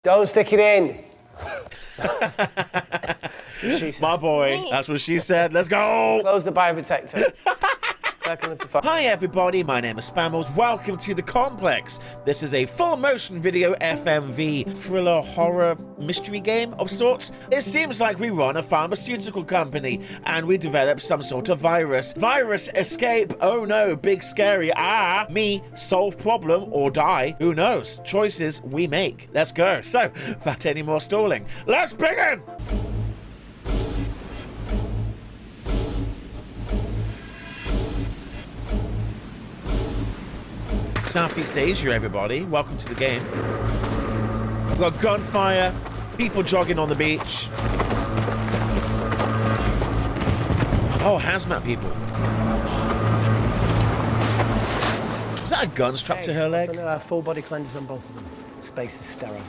Don't stick it in. My boy, that's what she said. Let's go. Close the bioprotector. Hi everybody, my name is Spammals. Welcome to The Complex. This is a full motion video FMV thriller horror mystery game of sorts. It seems like we run a pharmaceutical company and we develop some sort of virus. Virus escape, oh no, big scary, me, solve problem or die, who knows? Choices we make. Let's go. So, without any more stalling, let's begin! Southeast Asia, everybody. Welcome to the game. We've got gunfire, people jogging on the beach. Oh, hazmat people. Is that a gun strapped to her leg? Full body cleanses on both of them. Space is sterile.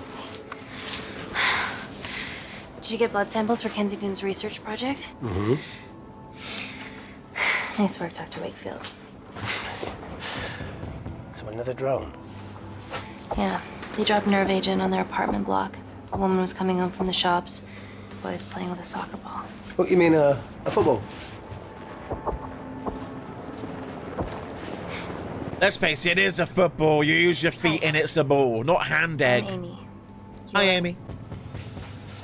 Did you get blood samples for Kensington's research project? Mm-hmm. Nice work, Dr. Wakefield. So another drone? Yeah, they dropped nerve agent on their apartment block. A woman was coming home from the shops. The boy was playing with a soccer ball. What, you mean a football? Let's face it, it is a football. You use your feet and it's a ball, not hand egg. I'm Amy. Hi, Amy.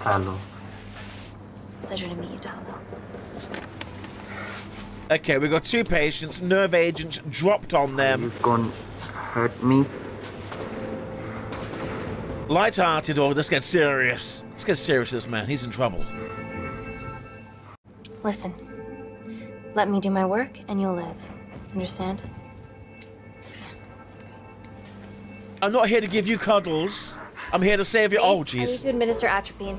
Hello. Pleasure to meet you, Dalo. Okay, we've got two patients. Nerve agents dropped on them. You gonna hurt me? Light-hearted, or let's get serious. Let's get serious with this man. He's in trouble. Listen, let me do my work and you'll live. Understand? I'm not here to give you cuddles. I'm here to save you. Oh, I need jeez. to administer atropine.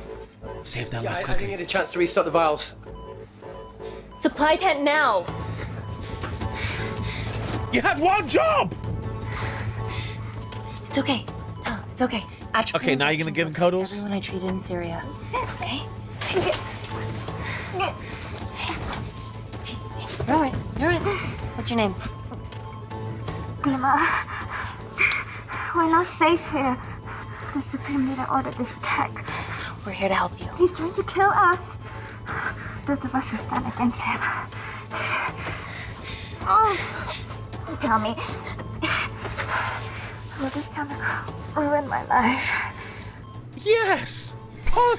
Save that Yeah, life I didn't quickly. get a chance to restock the vials. Supply tent now! You had one job! It's okay. Tell him, it's okay. Atropine Okay, now you're gonna give him cuddles? Everyone I treated in Syria. Okay? You're alright. You're alright. What's your name? Dima, we're not safe here. The Supreme Leader ordered this attack. We're here to help you. He's trying to kill us. Both of us will stand against him. Tell me, will this chemical ruin my life? Yes! Oh,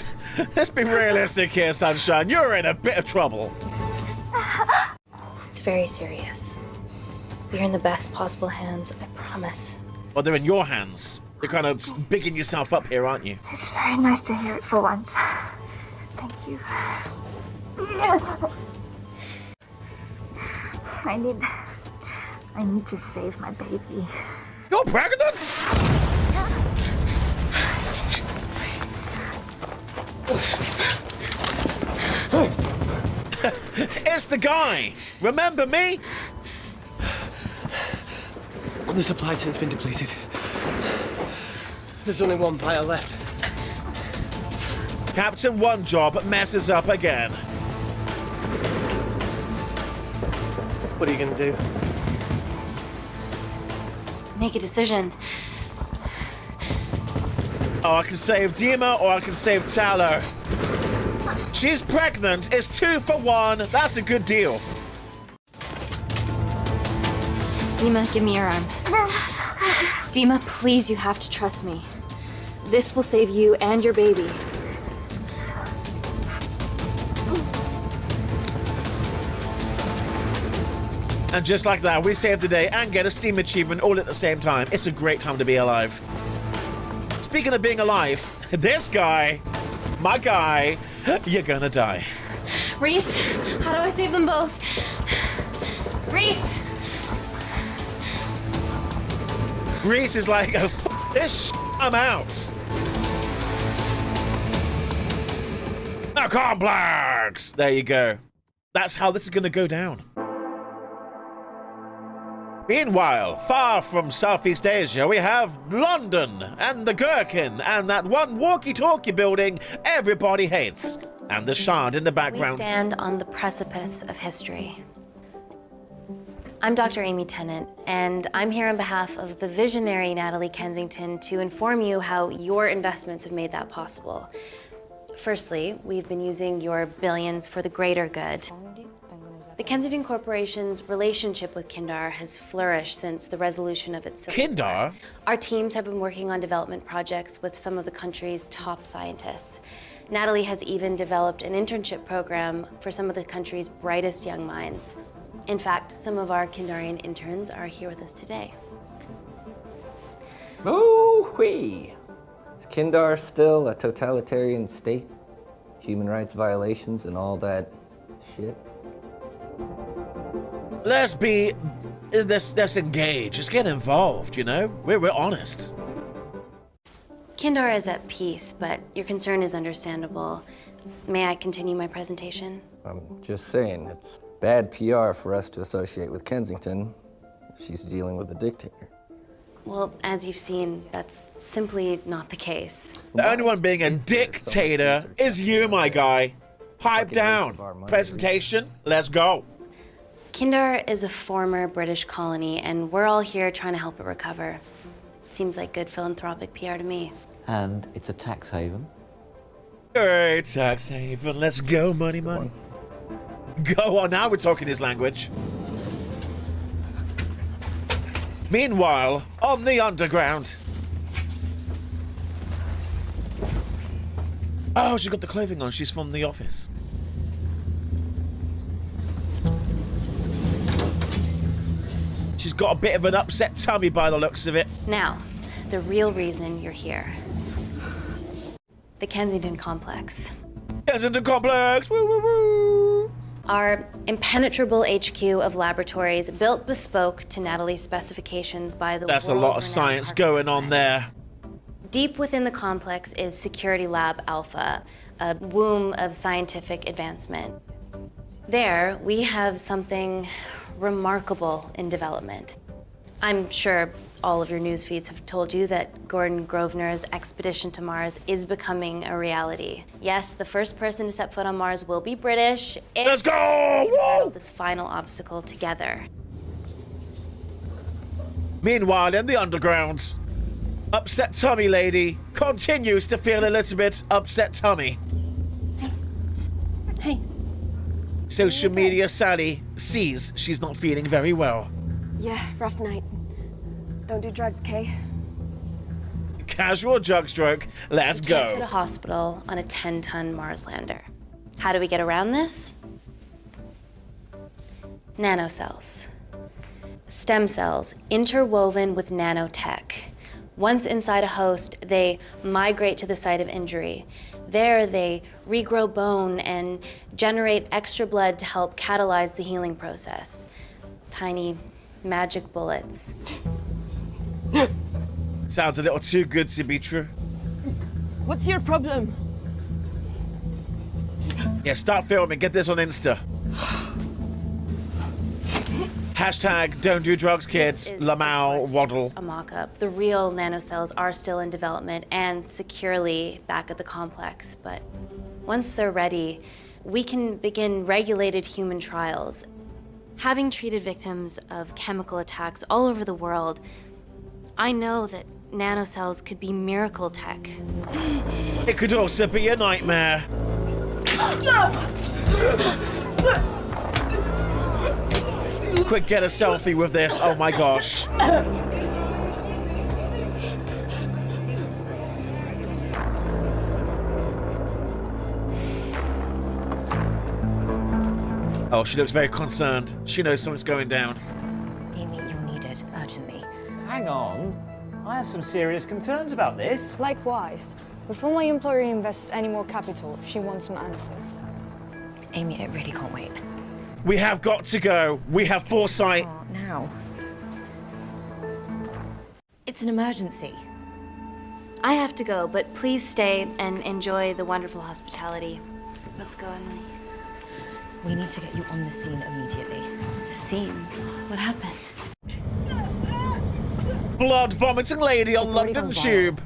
let's be realistic here, sunshine. You're in a bit of trouble. It's very serious. You're in the best possible hands, I promise. Well, they're in your hands. You're kind of bigging yourself up here, aren't you? It's very nice to hear it for once. Thank you. I need to save my baby. You're pregnant? It's the guy. Remember me? The supply tent's been depleted. There's only one vial left. Captain One Job messes up again. What are you gonna do? Make a decision. Oh, I can save Dima or I can save Tallow. She's pregnant. It's 2 for 1. That's a good deal. Dima, give me your arm. Dima, please, you have to trust me. This will save you and your baby. And just like that, we save the day and get a Steam achievement all at the same time. It's a great time to be alive. Speaking of being alive, this guy, my guy, you're gonna die. Reese, how do I save them both? Reese! Reese is like, oh, this I'm out. Now, complex! There you go. That's how this is gonna go down. Meanwhile, far from Southeast Asia, we have London and the Gherkin and that one walkie-talkie building everybody hates. And the Shard in the We background. stand on the precipice of history. I'm Dr. Amy Tennant, and I'm here on behalf of the visionary Natalie Kensington to inform you how your investments have made that possible. Firstly, we've been using your billions for the greater good. The Kensington Corporation's relationship with Kindar has flourished since the resolution of its civil war. Kindar? Our teams have been working on development projects with some of the country's top scientists. Natalie has even developed an internship program for some of the country's brightest young minds. In fact, some of our Kindarian interns are here with us today. Oh-wee! Is Kindar still a totalitarian state? Human rights violations and all that shit? Let's engage. Let's get involved, you know? We're honest. Kindar is at peace, but your concern is understandable. May I continue my presentation? I'm just saying, it's bad PR for us to associate with Kensington if she's dealing with a dictator. Well, as you've seen, that's simply not the case. The only one being a dictator is you, my guy. Pipe down. Presentation, let's go. Kindar is a former British colony, and we're all here trying to help it recover. Seems like good philanthropic PR to me. And it's a tax haven. Great tax haven. Let's go, money, money. Go on, now we're talking his language. Meanwhile, on the underground. Oh, she's got the clothing on. She's from the office. She's got a bit of an upset tummy by the looks of it. Now, the real reason you're here. The Kensington Complex. Kensington Complex! Woo, woo, woo! Our impenetrable HQ of laboratories built bespoke to Natalie's specifications by the That's a lot of science going on there. Deep within the complex is Security Lab Alpha, a womb of scientific advancement. There, we have something remarkable in development. I'm sure all of your news feeds have told you that Gordon Grosvenor's expedition to Mars is becoming a reality. Yes, the first person to set foot on Mars will be British. Let's go! Woo! This final obstacle together. Meanwhile, in the underground, upset tummy lady continues to feel a little bit upset tummy. Hey. Social media Sally sees she's not feeling very well. Yeah, rough night. Don't do drugs, Kay. Casual jug stroke, let's Get to the go. hospital on a 10-ton Mars lander. How do we get around this? Nanocells. Stem cells interwoven with nanotech. Once inside a host, they migrate to the site of injury. There, they regrow bone and generate extra blood to help catalyze the healing process. Tiny magic bullets. Sounds a little too good to be true. What's your problem? Yeah, start filming, get this on Insta. Hashtag don't do drugs, kids. This is, Lamau, of course, waddle. just a mock-up. The real nanocells are still in development and securely back at the complex, but once they're ready, we can begin regulated human trials. Having treated victims of chemical attacks all over the world, I know that nanocells could be miracle tech. It could also be a nightmare. Quick, get a selfie with this. Oh my gosh. Oh, she looks very concerned. She knows something's going down. Amy, you're needed urgently. Hang on. I have some serious concerns about this. Likewise. Before my employer invests any more capital, she wants some answers. Amy, it really can't wait. We have got to go. We have foresight. Oh, now. It's an emergency. I have to go, but please stay and enjoy the wonderful hospitality. Let's go, Emily. We need to get you on the scene immediately. The scene? What happened? Blood vomiting lady on It's already London gone viral. Tube.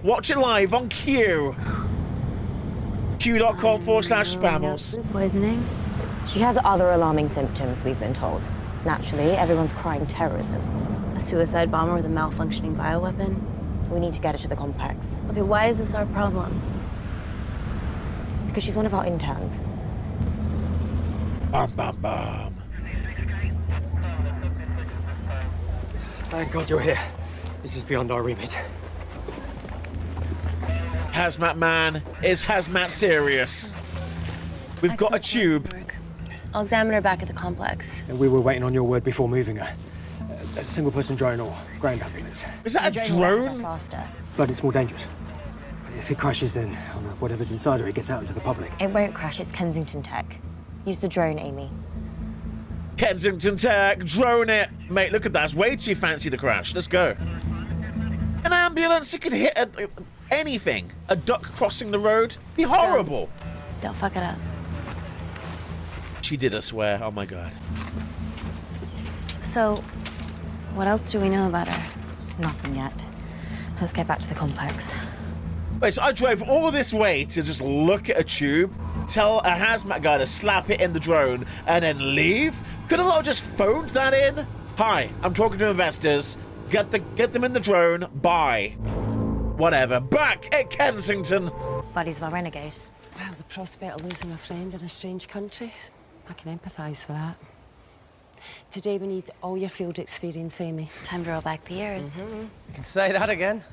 Watch it live on Q. Q.com/Spammals. Food poisoning? She has other alarming symptoms, we've been told. Naturally, everyone's crying terrorism. A suicide bomber with a malfunctioning bioweapon? We need to get her to the complex. Okay, why is this our problem? Because she's one of our interns. Bum, bum, bum. Thank God you're here. This is beyond our remit. Hazmat Man, is Hazmat serious? We've got a tube. I'll examine her back at the complex. And we were waiting on your word before moving her. A single-person drone or ground ambulance. Is that a drone? Faster. But it's more dangerous. If it crashes, then whatever's inside her, it gets out into the public. It won't crash, it's Kensington tech. Use the drone, Amy. Kensington Tech, drone it. Mate, look at that. It's way too fancy to crash. Let's go. An ambulance, it could hit anything. A duck crossing the road. Be horrible. Don't fuck it up. She did, I swear. Oh my God. So, what else do we know about her? Nothing yet. Let's get back to the complex. Wait, so I drove all this way to just look at a tube, tell a hazmat guy to slap it in the drone, and then leave? Could I not just phoned that in? Hi, I'm talking to investors. Get them in the drone. Bye. Whatever. Back at Kensington. Buddies of our renegade. Well, the prospect of losing a friend in a strange country, I can empathise with that. Today we need all your field experience, Amy. Time to roll back the years. You can say that again.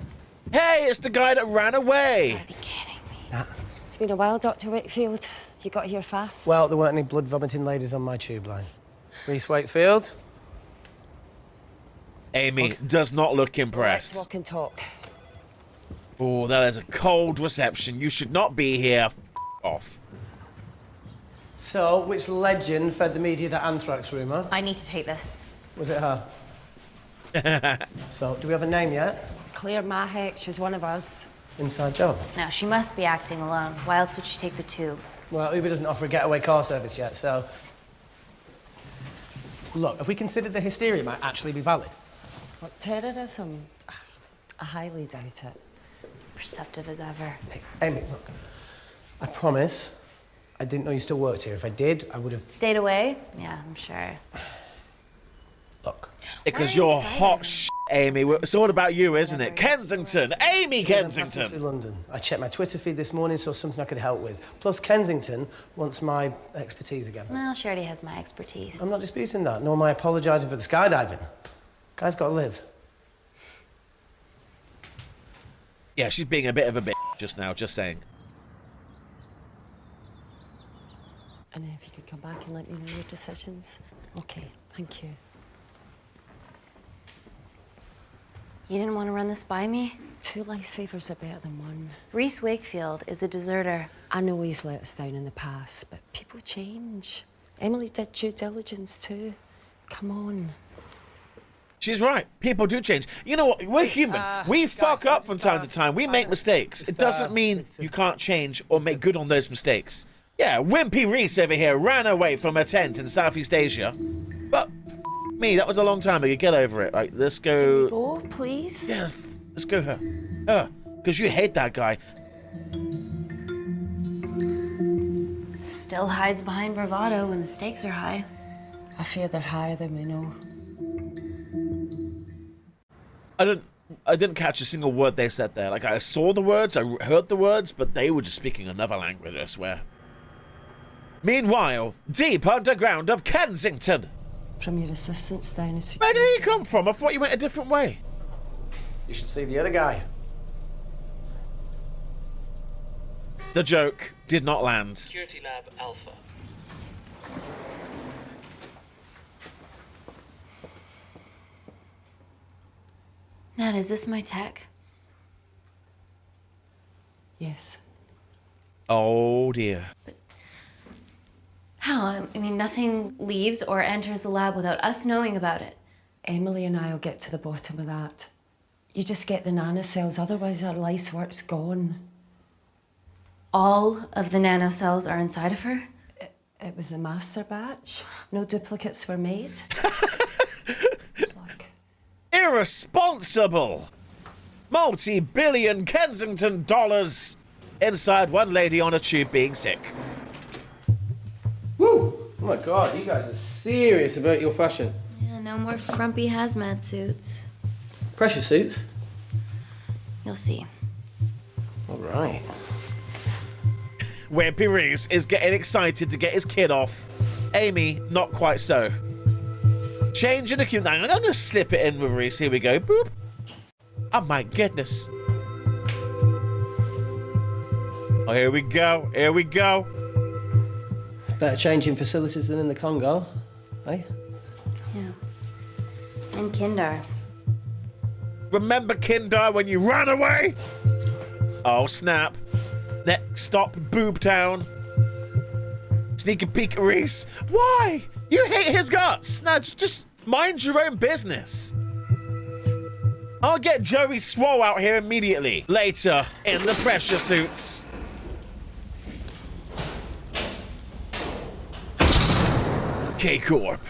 Hey, it's the guy that ran away. You gotta be kidding me. It's been a while, Dr. Wakefield. You got here fast. Well, there weren't any blood-vomiting ladies on my tube line. Reese Wakefield. Amy does not look Let's impressed. walk and talk. Oh, that is a cold reception. You should not be here. Off. So, which legend fed the media that anthrax rumour? I need to take this. Was it her? So, do we have a name yet? Claire Mahek, she's one of us. Inside job. Now, she must be acting alone. Why else would she take the tube? Well, Uber doesn't offer a getaway car service yet, so... Look, have we considered the hysteria might actually be valid? What, terrorism? I highly doubt it. Perceptive as ever. Hey, Amy, look. I promise I didn't know you still worked here. If I did, I would have... Stayed away? Yeah, I'm sure. Look. Because you're hot Amy. It's all about you, isn't it? Kensington. Amy Kensington. Through London. I checked my Twitter feed this morning, saw something I could help with. Plus, Kensington wants my expertise again. Well, she already has my expertise. I'm not disputing that, nor am I apologising for the skydiving. Guy's got to live. Yeah, she's being a bit of a bitch just now, just saying. And if you could come back and let me know your decisions. Okay, thank you. You didn't want to run this by me? 2 lifesavers are better than 1. Reese Wakefield is a deserter. I know he's let us down in the past, but people change. Emily did due diligence too. Come on. She's right. People do change. You know what? We're human. We fuck up from time to time. We make mistakes. It doesn't mean you can't change or make good on those mistakes. Yeah, Wimpy Reese over here ran away from a tent in Southeast Asia. But me, that was a long time ago. Get over it. Right, let's go. Can we go, please? Yeah, let's go her. Her. Because you hate that guy. Still hides behind bravado when the stakes are high. I fear they're higher than we know. I didn't catch a single word they said there. Like, I saw the words, I heard the words, but they were just speaking another language, I swear. Meanwhile, deep underground of Kensington. From your assistants down as Where did he come from? I thought you went a different way. You should see the other guy. The joke did not land. Security Lab Alpha. Nat, is this my tech? Yes. Oh dear. How? I mean, nothing leaves or enters the lab without us knowing about it. Emily and I will get to the bottom of that. You just get the nanocells, otherwise our life's work's gone. All of the nanocells are inside of her? It was a master batch. No duplicates were made. Irresponsible! Multi-billion Kensington dollars inside one lady on a tube being sick. Woo! I'm my God, you guys are serious about your fashion. Yeah, no more frumpy hazmat suits. Pressure suits? You'll see. All right. Where Reese is getting excited to get his kid off. Amy, not quite so. Changing the cue. I'm going to slip it in with Reese. Here we go. Boop. Oh my goodness. Oh, here we go. Here we go. Better changing facilities than in the Congo, eh? Yeah. And Kindar. Remember Kindar when you ran away? Oh, snap. Next stop, Boobtown. Sneak a peek at Reese. Why? You hate his guts. Now, just mind your own business. I'll get Joey Swole out here immediately. Later, in the pressure suits. K-Corp.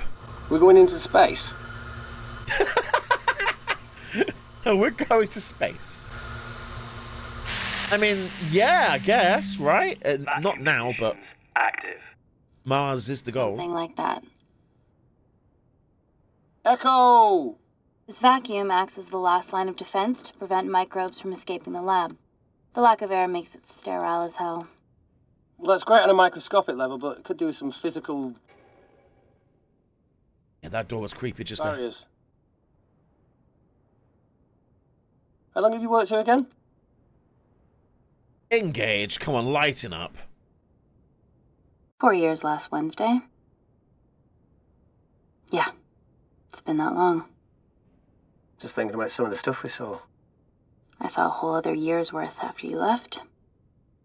We're going into space. We're going to space. I mean, yeah, I guess, right? Not now, but Active. Mars is the goal. Something like that. Echo! This vacuum acts as the last line of defense to prevent microbes from escaping the lab. The lack of air makes it sterile as hell. Well, that's great on a microscopic level, but it could do with some physical Yeah, that door was creepy just there. barriers. How long have you worked here again? Engage. Come on, lighten up. 4 years last Wednesday. Yeah, it's been that long. Just thinking about some of the stuff we saw. I saw a whole other year's worth after you left.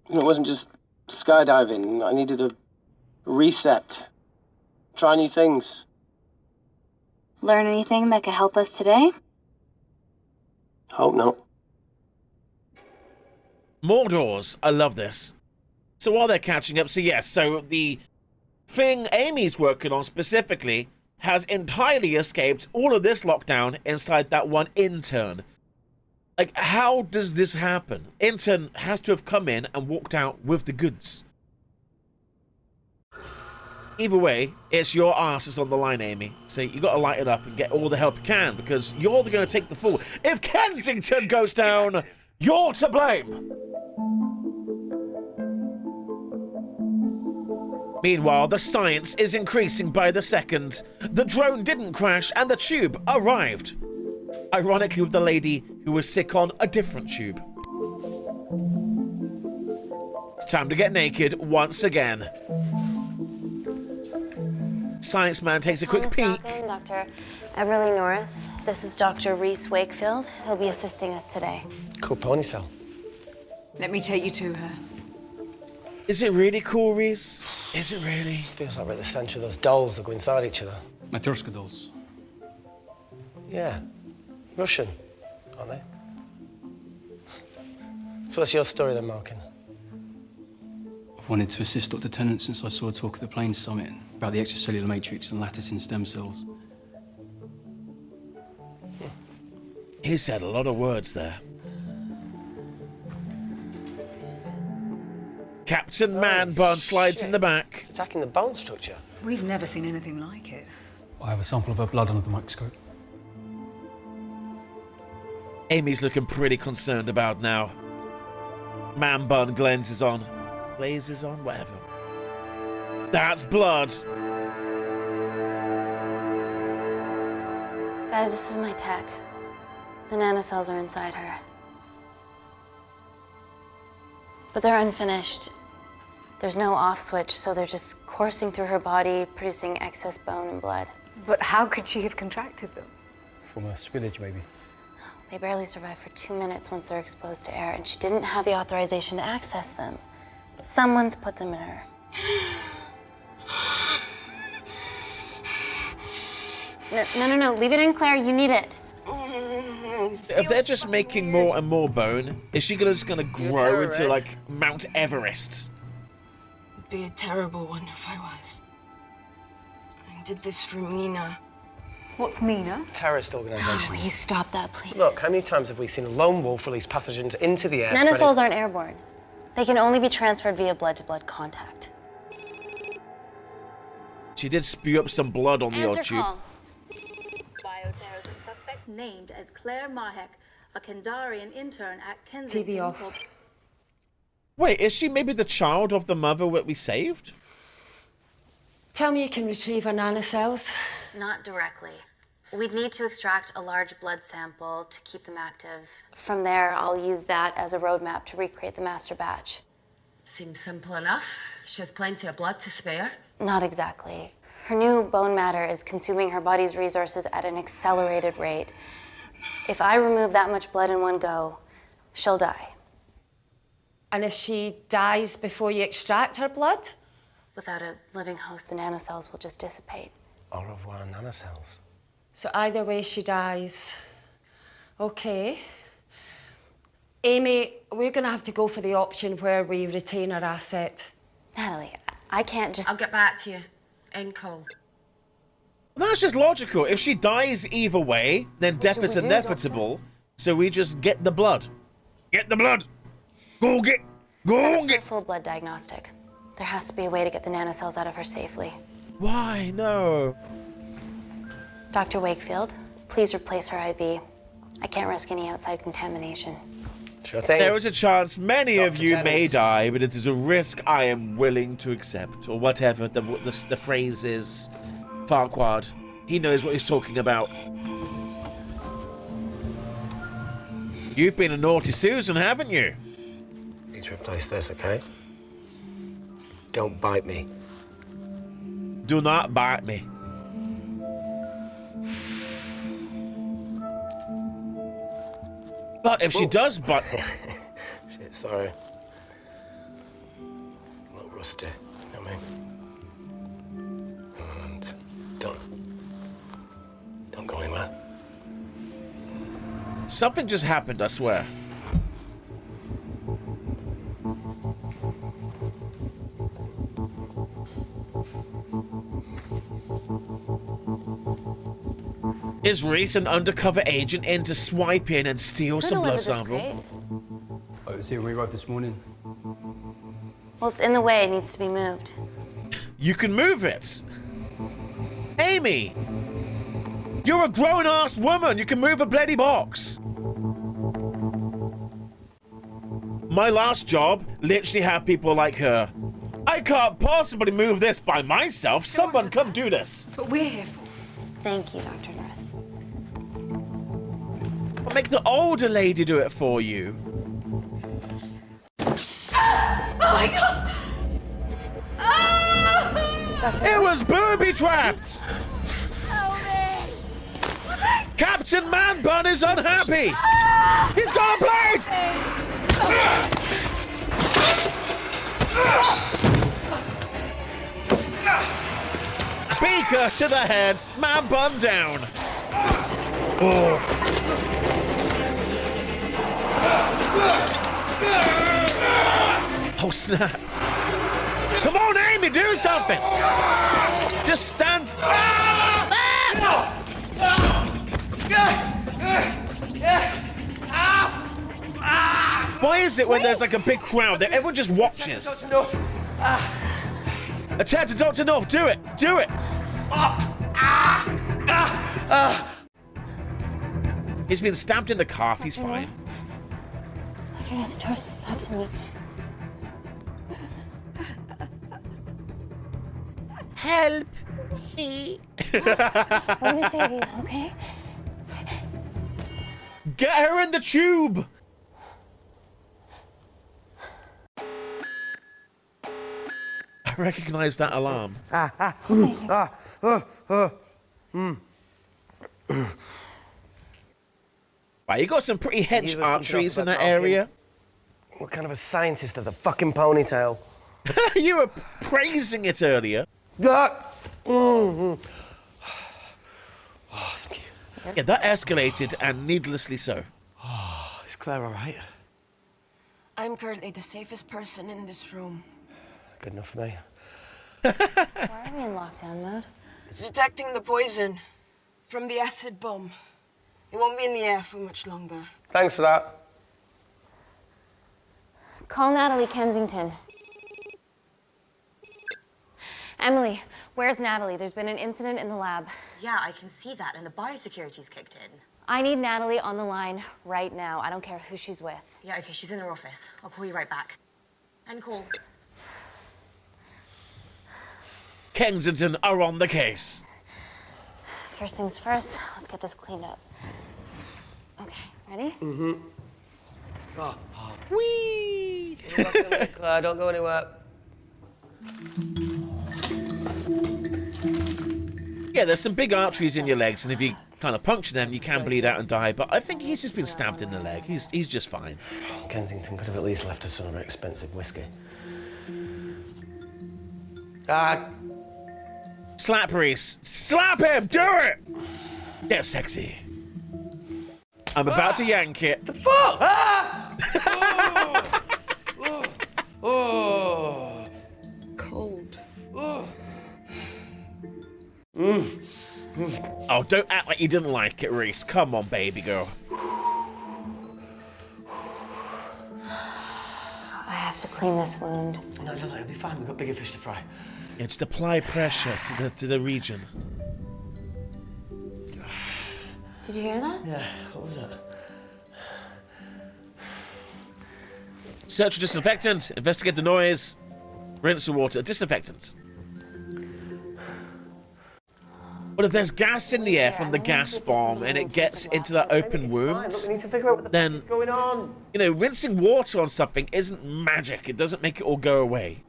It wasn't just skydiving. I needed a reset. Try new things. Learn anything that could help us today? Hope not. More doors. I love this. So while they're catching up, so yes, so the thing Amy's working on specifically has entirely escaped all of this lockdown inside that one intern. Like, how does this happen? Intern has to have come in and walked out with the goods. Either way, it's your ass is on the line, Amy. So you got to light it up and get all the help you can, because you're going to take the fall. If Kensington goes down, you're to blame. Meanwhile, the science is increasing by the second. The drone didn't crash and the tube arrived. Ironically, with the lady who was sick on a different tube. It's time to get naked once again. Science man takes a quick peek. Falcon, Dr. Everly North. This is Dr. Reese Wakefield. He'll be assisting us today. Cool ponytail. Let me take you to her. Is it really cool, Reese? Is it really? Feels like we're at the centre of those dolls that go inside each other. Matryoshka dolls. Yeah. Russian, aren't they? So what's your story then, Malkin? I've wanted to assist Dr. Tennant since I saw a talk at the Plains Summit about the extracellular matrix and lattice in stem cells. He said a lot of words there. Captain Man-Bun slides in the back. It's attacking the bone structure. We've never seen anything like it. I have a sample of her blood under the microscope. Amy's looking pretty concerned about now. Man-Bun glances on. Blazes on, whatever. That's blood. Guys, this is my tech. The nanocells are inside her. But they're unfinished. There's no off switch, so they're just coursing through her body, producing excess bone and blood. But how could she have contracted them? From a spillage, maybe. They barely survive for 2 minutes once they're exposed to air, and she didn't have the authorization to access them. Someone's put them in her. No, leave it in, Claire, you need it. If they're just making more and more bone, is she just gonna grow into, like, Mount Everest? It'd be a terrible one if I was. I did this for Mina. What's Mina? Terrorist organisation. Oh, will you stop that, please? Look, how many times have we seen a lone wolf release pathogens into the air? Nanocells aren't airborne. They can only be transferred via blood-to-blood contact. She did spew up some blood on the old tube. Bioterrorism suspect named as Claire Mahek, a Kandarian intern at Kensington. TV off. Wait, is she maybe the child of the mother that we saved? Tell me you can retrieve her nanocells. Not directly. We'd need to extract a large blood sample to keep them active. From there, I'll use that as a roadmap to recreate the master batch. Seems simple enough. She has plenty of blood to spare. Not exactly. Her new bone matter is consuming her body's resources at an accelerated rate. If I remove that much blood in one go, she'll die. And if she dies before you extract her blood? Without a living host, the nanocells will just dissipate. Au revoir, nanocells. So either way, she dies. Okay. Amy, we're gonna have to go for the option where we retain our asset. Natalie, I can't just... I'll get back to you. End call. That's just logical. If she dies either way, then death is inevitable. So we just get the blood. Get the blood. Go get. Full blood diagnostic. There has to be a way to get the nanocells out of her safely. Why? No. Dr. Wakefield, please replace her IV. I can't risk any outside contamination. Sure thing. There is a chance many of you may die, but it is a risk I am willing to accept, or whatever the phrase is. Farquaad. He knows what he's talking about. You've been a naughty Susan, haven't you? Need to replace this, okay? Don't bite me. Do not bite me. But if she does bite... Shit, sorry. A little rusty, you know what I mean? And don't go anywhere. Something just happened, I swear. Is Reese an undercover agent in to swipe in and steal some blood sample? Oh, it was here when we arrived this morning. Well, it's in the way. It needs to be moved. You can move it. Amy! You're a grown-ass woman. You can move a bloody box. My last job literally had people like her. I can't possibly move this by myself. Someone come do this. That's what we're here for. Thank you, Dr. North. I'll make the older lady do it for you. Oh my God! It was booby-trapped! Captain Man-Bun is unhappy! He's got a blade! Beaker to the head, Man-Bun down. Oh. Oh, snap. Come on, Amy, do something! Just stand. Why is it when there's like a big crowd that everyone just watches? Attend to Dr. North, do it! Do it! He's been stabbed in the calf, he's fine. Dr. North, George, absolutely. Help me. I'm gonna save you, okay? Get her in the tube! I recognize that alarm. Wow, you got some pretty hench arteries in that area. What kind of a scientist has a fucking ponytail? You were praising it earlier. Oh, thank you. Yeah, that escalated, and needlessly so. Oh, is Claire all right? I'm currently the safest person in this room. Good enough for me. Why are we in lockdown mode? It's detecting the poison from the acid bomb. It won't be in the air for much longer. Thanks for that. Call Natalie Kensington. Emily, Where's Natalie? There's been an incident in the lab. Yeah, I can see that, and the biosecurity's kicked in. I need Natalie on the line right now. I don't care who she's with. Yeah, okay, she's in her office. I'll call you right back. And call. Kensington are on the case. First things first, let's get this cleaned up. Okay, ready? Mm-hmm. Oh. Whee! Claire, don't go anywhere. Yeah, there's some big arteries in your legs, and if you kind of puncture them, you can bleed out and die, but I think he's just been stabbed in the leg. He's just fine. Kensington could have at least left us some expensive whiskey. Slap Reese. Slap him! Do it! Get sexy. I'm about to yank it. The fuck? Oh. Cold. Oh, don't act like you didn't like it, Reese. Come on, baby girl. I have to clean this wound. No, it'll be fine. We've got bigger fish to fry. It's to apply pressure to the region. Did you hear that? Yeah, what was that? Search for disinfectant. Investigate the noise. Rinse the water. Disinfectant. But if there's gas in the air from the gas bomb and it gets into that open wound, then, going on. You know, rinsing water on something isn't magic. It doesn't make it all go away.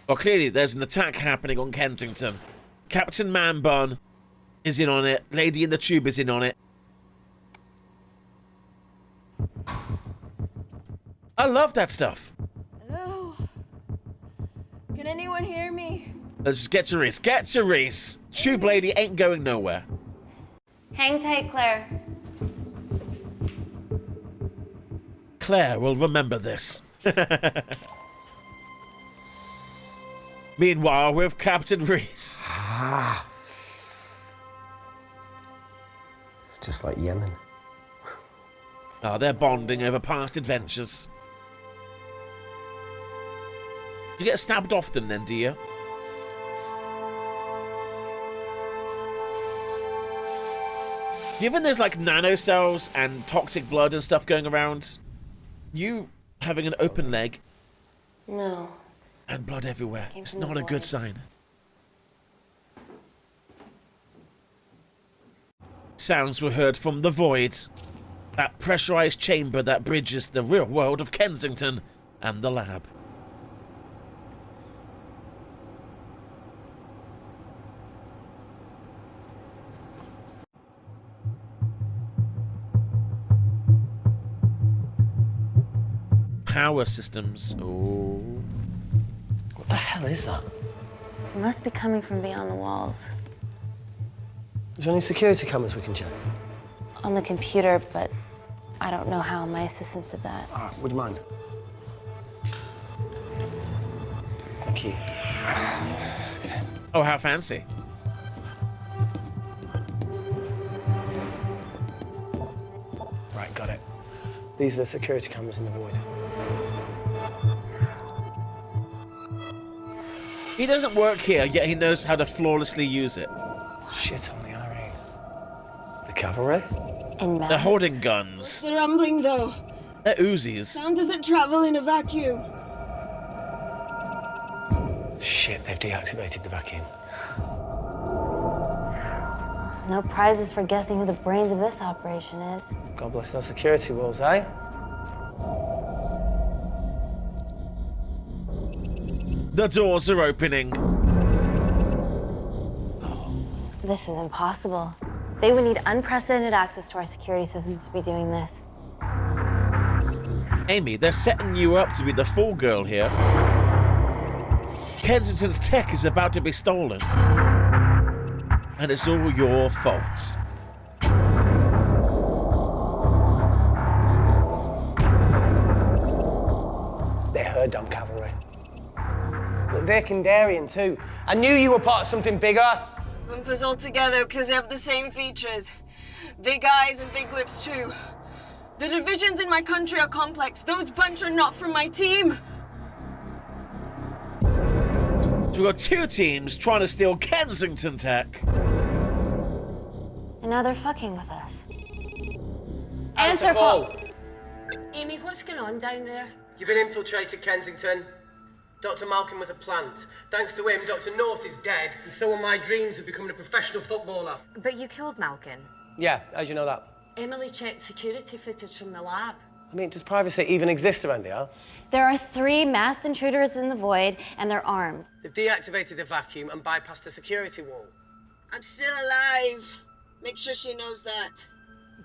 Well, clearly there's an attack happening on Kensington. Captain Man-Bun is in on it. Lady in the Tube is in on it. I love that stuff. Hello? Can anyone hear me? Let's just get to Reese. Get to Reese. Tube Lady ain't going nowhere. Hang tight, Claire. Claire will remember this. Meanwhile, with Captain Reese. It's just like Yemen. Oh, they're bonding over past adventures. Do you get stabbed often then, do you? Given there's like nanocells and toxic blood and stuff going around, you having an open leg No. and blood everywhere, it's not a good sign. Sounds were heard from the void, that pressurized chamber that bridges the real world of Kensington and the lab. Power systems. Oh. What the hell is that? It must be coming from beyond the walls. Is there any security cameras we can check? On the computer, but I don't know how. My assistants did that. All right, would you mind? Thank you. Oh, how fancy. Right, got it. These are the security cameras in the void. He doesn't work here, yet he knows how to flawlessly use it. Shit on the RE. The cavalry? They're holding guns. The rumbling, though. They're Uzis. Sound doesn't travel in a vacuum. Shit, they've deactivated the vacuum. No prizes for guessing who the brains of this operation is. God bless those security walls, eh? The doors are opening. This is impossible. They would need unprecedented access to our security systems to be doing this. Amy, they're setting you up to be the fool girl here. Kensington's tech is about to be stolen. And it's all your fault. They're her damn cavalry. Look, they're Kandarian too. I knew you were part of something bigger. Lump us all together because they have the same features. Big eyes and big lips too. The divisions in my country are complex. Those bunch are not from my team. So we've got two teams trying to steal Kensington tech. And now they're fucking with us. Answer call. Amy, what's going on down there? You've been infiltrated, Kensington. Dr. Malcolm was a plant. Thanks to him, Dr. North is dead, and so are my dreams of becoming a professional footballer. But you killed Malcolm. Yeah, how'd you know that? Emily checked security footage from the lab. I mean, does privacy even exist around here? There are 3 masked intruders in the void, and they're armed. They've deactivated the vacuum and bypassed the security wall. I'm still alive. Make sure she knows that.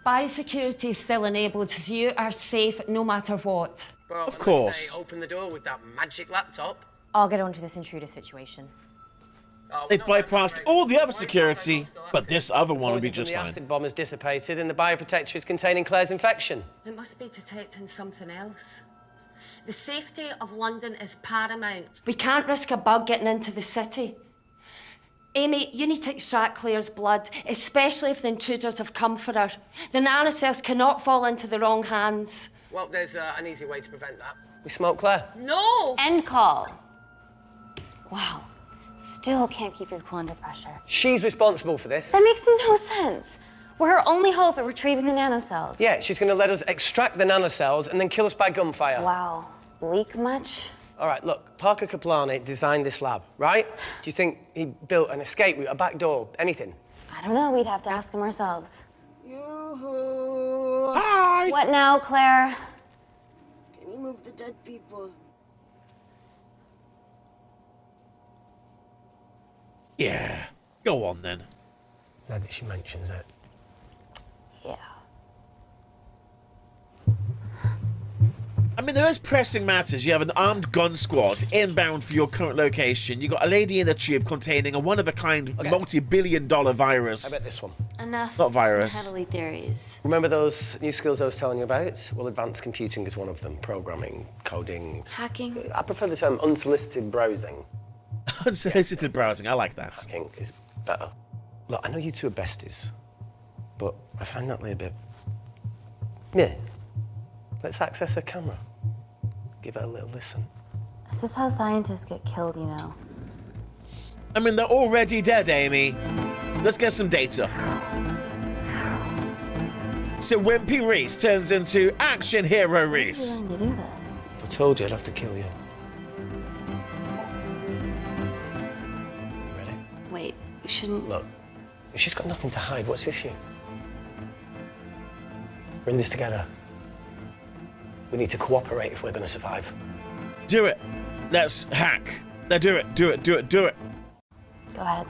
Biosecurity is still enabled, so you are safe no matter what. Well, of course. They open the door with that magic laptop. I'll get onto this intruder situation. They bypassed all the other security, but this other one will be just The fine. acid bomb has dissipated and the bioprotector is containing Claire's infection. It must be detecting something else. The safety of London is paramount. We can't risk a bug getting into the city. Amy, you need to extract Claire's blood, especially if the intruders have come for her. The nanocells cannot fall into the wrong hands. Well, there's an easy way to prevent that. We smoke Claire. No! End call. Wow. Still can't keep your cool under pressure. She's responsible for this. That makes no sense. We're her only hope at retrieving the nanocells. Yeah, she's going to let us extract the nanocells and then kill us by gunfire. Wow. Bleak much? All right, look, Parker Kaplani designed this lab, right? Do you think he built an escape route, a back door, anything? I don't know. We'd have to ask him ourselves. Yoo-hoo. Hi! What now, Claire? Can you move the dead people? Yeah, go on then. Now that she mentions it. Yeah. I mean, there is pressing matters. You have an armed gun squad inbound for your current location. You got a lady in a tube containing a one-of-a-kind, multi-billion-dollar virus. I bet this one. Enough. Not virus. Heavily theories. Remember those new skills I was telling you about? Well, advanced computing is one of them. Programming, coding. Hacking. I prefer the term unsolicited browsing. Unsolicited browsing, I like that. Hacking is better. Look, I know you two are besties, but I find Natalie a bit... Yeah. Let's access her camera. Give her a little listen. This is how scientists get killed, you know. I mean, they're already dead, Amy. Let's get some data. So Wimpy Reese turns into Action Hero Reese. How are you going to do this? If I told you, I'd have to kill you. Ready? Wait, we shouldn't... Look, she's got nothing to hide. What's the issue? We're in this together. We need to cooperate if we're going to survive. Do it. Let's hack. Now do it, do it, do it, do it. Go ahead.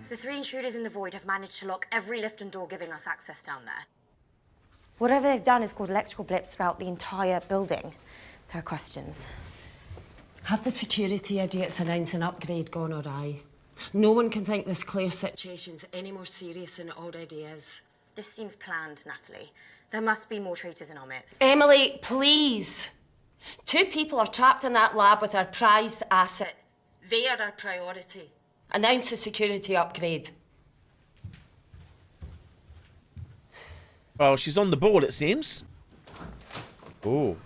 The 3 intruders in the void have managed to lock every lift and door giving us access down there. Whatever they've done has caused electrical blips throughout the entire building. There are questions. Have the security idiots announced an upgrade gone awry? No one can think this Claire situation's any more serious than it already is. This seems planned, Natalie. There must be more traitors in our midst. Emily, please. 2 people are trapped in that lab with our prized asset. They are our priority. Announce the security upgrade. Well, she's on the ball, it seems. Oh.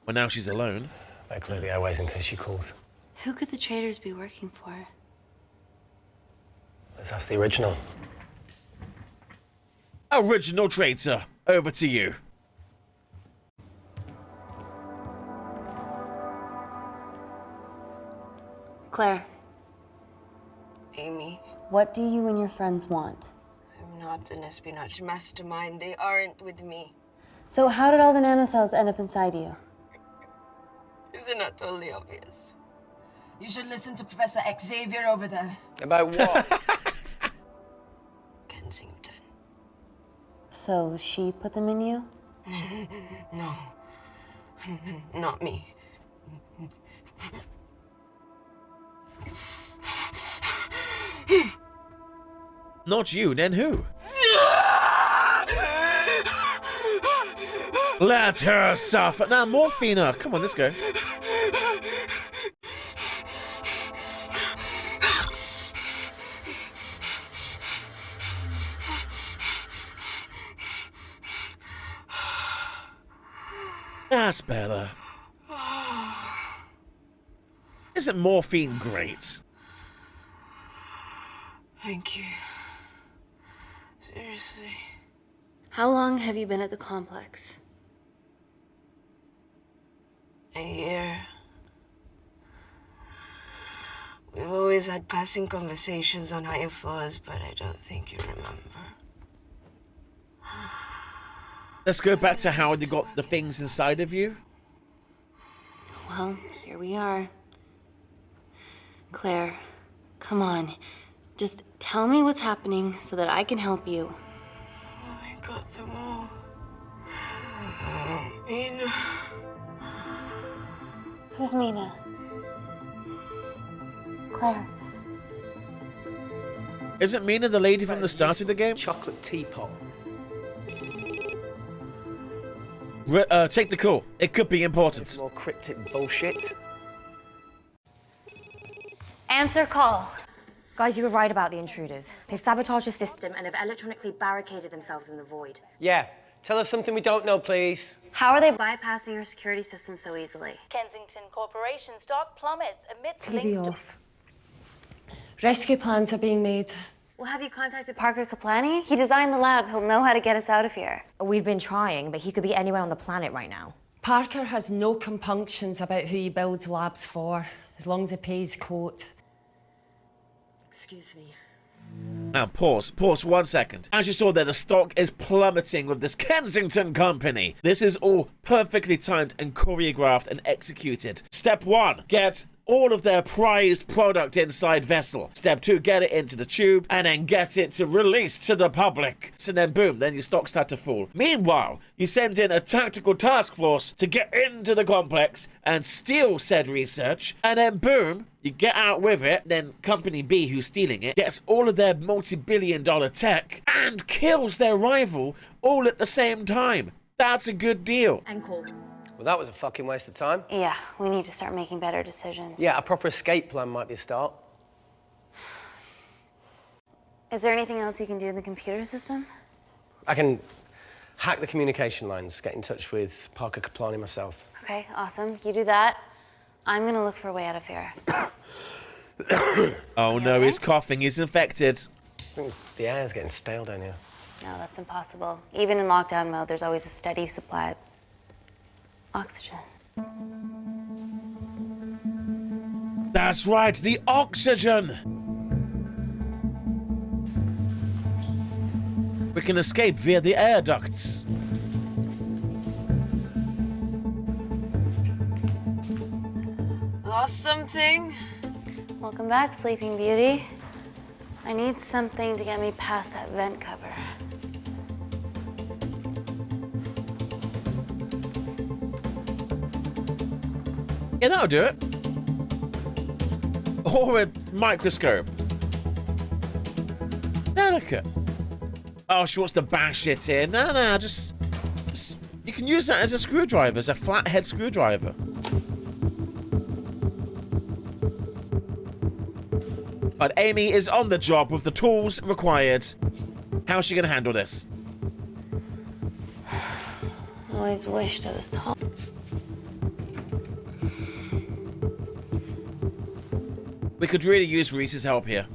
Well, now she's alone. Better clear the airways in case she calls. Who could the traitors be working for? Let's ask the original. Original traitor, over to you. Claire, Amy, what do you and your friends want? I'm not an espionage mastermind. They aren't with me. So how did all the nanocells end up inside you? Isn't that totally obvious? You should listen to Professor Xavier over there. About what? Kensington. So she put them in you? No. Not me. Not you, then who? Let her suffer. Now, morphine her. Come on, let's go. That's better. Isn't morphine great? Thank you. Seriously. How long have you been at the complex? A year. We've always had passing conversations on higher floors, but I don't think you remember. Let's go back to how you got the things inside of you. Well, here we are. Claire, come on. Just tell me what's happening so that I can help you. I got them all. Mina. Who's Mina? Claire. Isn't Mina the lady from the start of the game? Chocolate teapot. Take the call. It could be important. More cryptic bullshit. Answer call. Guys, you were right about the intruders. They've sabotaged the system and have electronically barricaded themselves in the void. Yeah. Tell us something we don't know, please. How are they bypassing your security system so easily? Kensington Corporation stock plummets amidst TV links to... off. Rescue plans are being made. Well, have you contacted Parker Kaplani? He designed the lab. He'll know how to get us out of here. We've been trying, but he could be anywhere on the planet right now. Parker has no compunctions about who he builds labs for, as long as he pays quote. Excuse me. Now, pause 1 second. As you saw there, the stock is plummeting with this Kensington company. This is all perfectly timed and choreographed and executed. Step 1, get all of their prized product inside vessel. Step 2, get it into the tube and then get it to release to the public. So then boom, then your stocks start to fall. Meanwhile, you send in a tactical task force to get into the complex and steal said research, and then boom, you get out with it. Then Company B, who's stealing it, gets all of their multi-billion-dollar tech and kills their rival all at the same time. That's a good deal. And call. Well, that was a fucking waste of time. Yeah, we need to start making better decisions. Yeah, a proper escape plan might be a start. Is there anything else you can do in the computer system? I can hack the communication lines, get in touch with Parker Kaplani myself. Okay, awesome. You do that. I'm gonna look for a way out of here. Oh no, he's coughing, he's infected. I think the air's getting stale down here. No, that's impossible. Even in lockdown mode, there's always a steady supply of oxygen. That's right, the oxygen! We can escape via the air ducts. Lost something? Welcome back, Sleeping Beauty. I need something to get me past that vent cover. Yeah, that'll do it. Or a microscope. Delicate. Oh, she wants to bash it in. No, just... You can use that as a screwdriver, as a flathead screwdriver. But Amy is on the job with the tools required. How's she gonna handle this? I always wished I was tall. We could really use Reese's help here.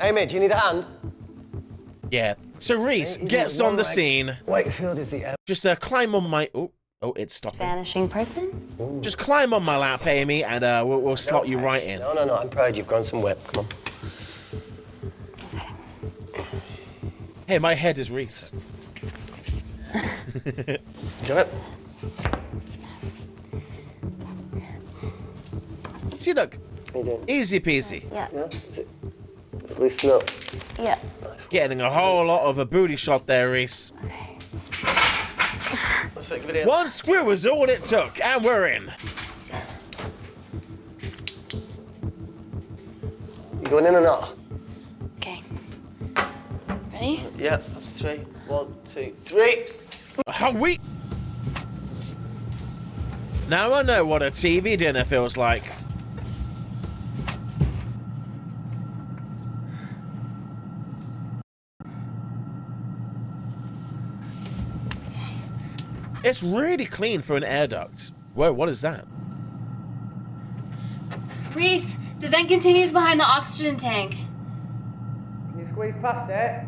Amy, do you need a hand? Yeah. So Reese gets on the scene. Wakefield is the... Just climb on my... Oh, it's stopping. Vanishing person? Ooh. Just climb on my lap, Amy, and we'll slot you right in. No, I'm proud you've grown some whip. Come on. Hey, my head is Reese. Do it. See, look. How you doing? Easy peasy. Yeah. Is it loosen up? Yeah. Getting a whole lot of a booty shot there, Reese. Let's take a video. One screw is all it took, and we're in. You going in or not? Okay. Ready? Yeah, up to 3. 1, 2, 3. How we... Now I know what a TV dinner feels like. It's really clean for an air duct. Whoa, what is that? Reese, the vent continues behind the oxygen tank. Can you squeeze past it?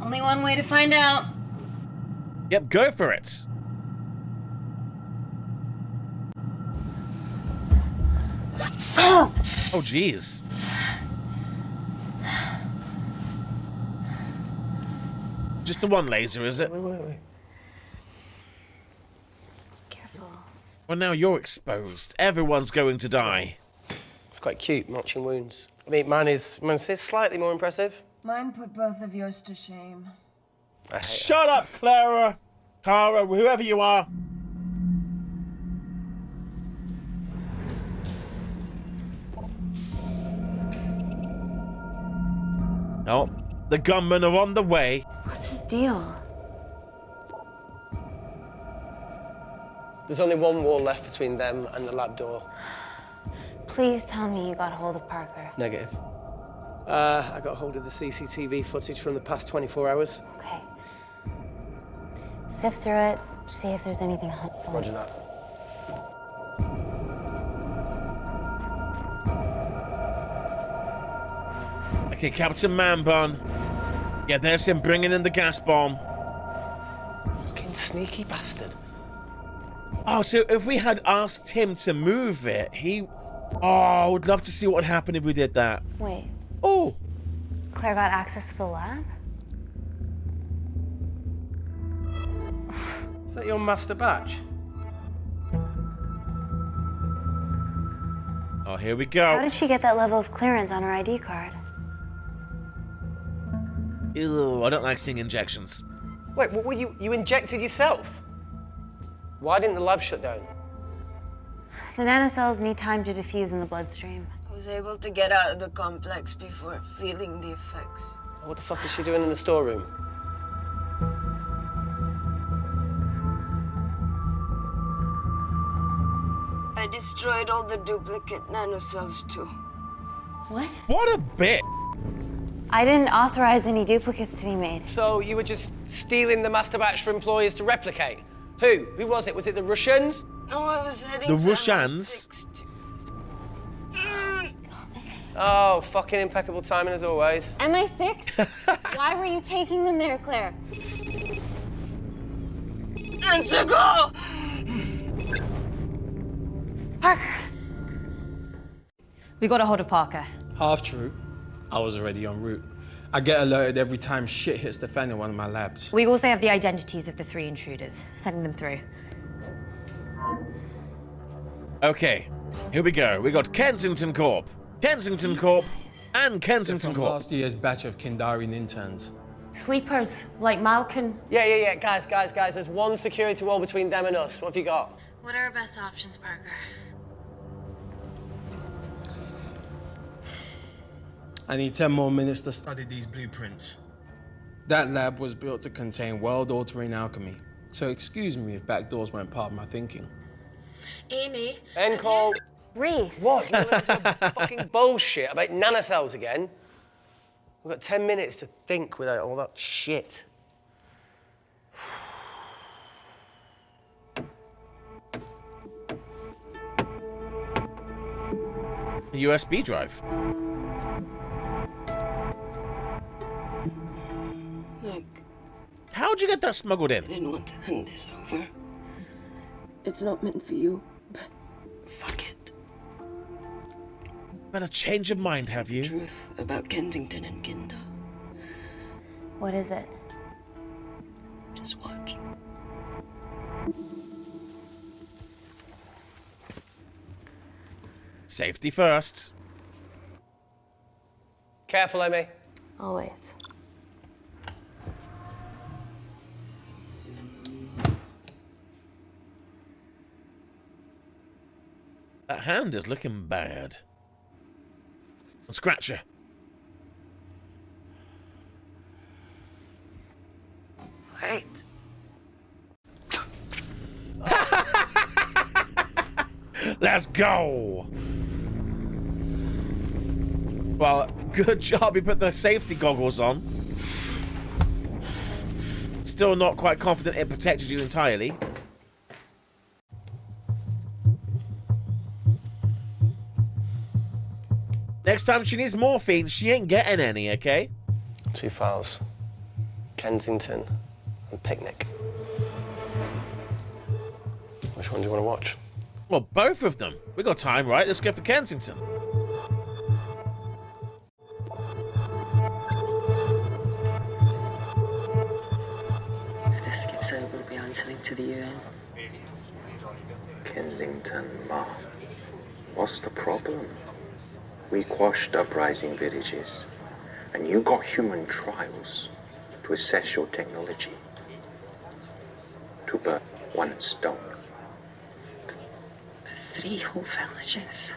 Only one way to find out. Yep, go for it. Oh, Oh, jeez. Just the one laser, is it? Wait. careful. Well, now you're exposed. Everyone's going to die. It's quite cute, matching wounds. I mean, mine is slightly more impressive. Mine put both of yours to shame. I hate Shut up, Clara, Cara, whoever you are. Oh, the gunmen are on the way. What's his deal? There's only one wall left between them and the lab door. Please tell me you got hold of Parker. Negative. I got hold of the CCTV footage from the past 24 hours. Okay. Sift through it, see if there's anything helpful. Roger that. Okay, Captain Man-Bun. Yeah, there's him bringing in the gas bomb. Fucking sneaky bastard. Oh, so if we had asked him to move it, he... Oh, I would love to see what would happen if we did that. Wait, Oh, Claire got access to the lab? Is that your master batch? oh, here we How go. did she get that level of clearance on her ID card? Ew, I don't like seeing injections. Wait, what were you injected yourself? Why didn't the lab shut down? The nanocells need time to diffuse in the bloodstream. I was able to get out of the complex before feeling the effects. What the fuck is she doing in the storeroom? I destroyed all the duplicate nanocells too. What? What a bit. I didn't authorize any duplicates to be made. So you were just stealing the master batch for employers to replicate? Who? Who was it? Was it the Russians? No, I was heading The to Russians? MI6 Oh, fucking impeccable timing as always. MI6? Why were you taking them there, Claire? Let's go! Parker! We got a hold of Parker. Half true. I was already en route. I get alerted every time shit hits the fan in one of my labs. We also have the identities of the 3 intruders. Sending them through. Okay, here we go. We got Kensington Corp, and Kensington From Corp. last year's batch of Kindarian interns. Sleepers, like Malkin. Yeah. Guys. There's one security wall between them and us. What have you got? What are our best options, Parker? I need 10 more minutes to study these blueprints. That lab was built to contain world-altering alchemy, so excuse me if backdoors weren't part of my thinking. Amy. End call. Reese. What? You're fucking bullshit about nanocells again? We've got 10 minutes to think without all that shit. A USB drive. Look, How'd you get that smuggled in? I didn't want to hand this over. It's not meant for you, but fuck it. Been a change of mind, have you? The truth about Kensington and Kinder. What is it? Just watch. Safety first. Careful, Amy. Always. That hand is looking bad. And Scratcher. Wait. Let's go! Well, good job you put the safety goggles on. still not quite confident it protected you entirely. Next time she needs morphine, she ain't getting any, okay? 2 files. Kensington and Picnic. Which one do you want to watch? Well, both of them. We got time, right? Let's go for Kensington. If this gets out, we'll be answering to the UN. Kensington, Ma. What's the problem? We quashed uprising villages, and you got human trials to assess your technology. To burn one stone. 3 whole villages.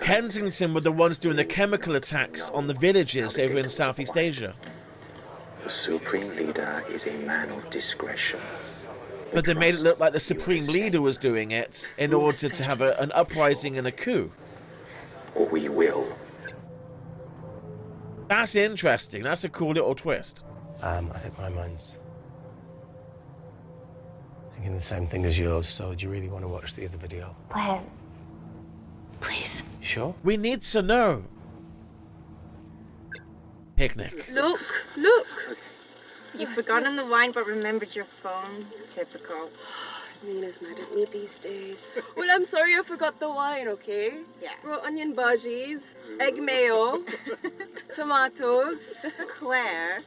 Kensington were the ones doing the chemical attacks on the villages over in Southeast Asia. The Supreme Leader is a man of discretion. But they made it look like the Supreme Leader was doing it in order to have an uprising and a coup. We will. That's interesting. That's a cool little twist. I think my mind's thinking the same thing as yours, so do you really want to watch the other video? Play it. Please. You sure? We need to know. Picnic. Look, look! You've forgotten the wine but remembered your phone. Typical. Mina's mad at me these days. Well, I'm sorry I forgot the wine, okay? Yeah. Raw onion bhajis, egg mayo, tomatoes. Claire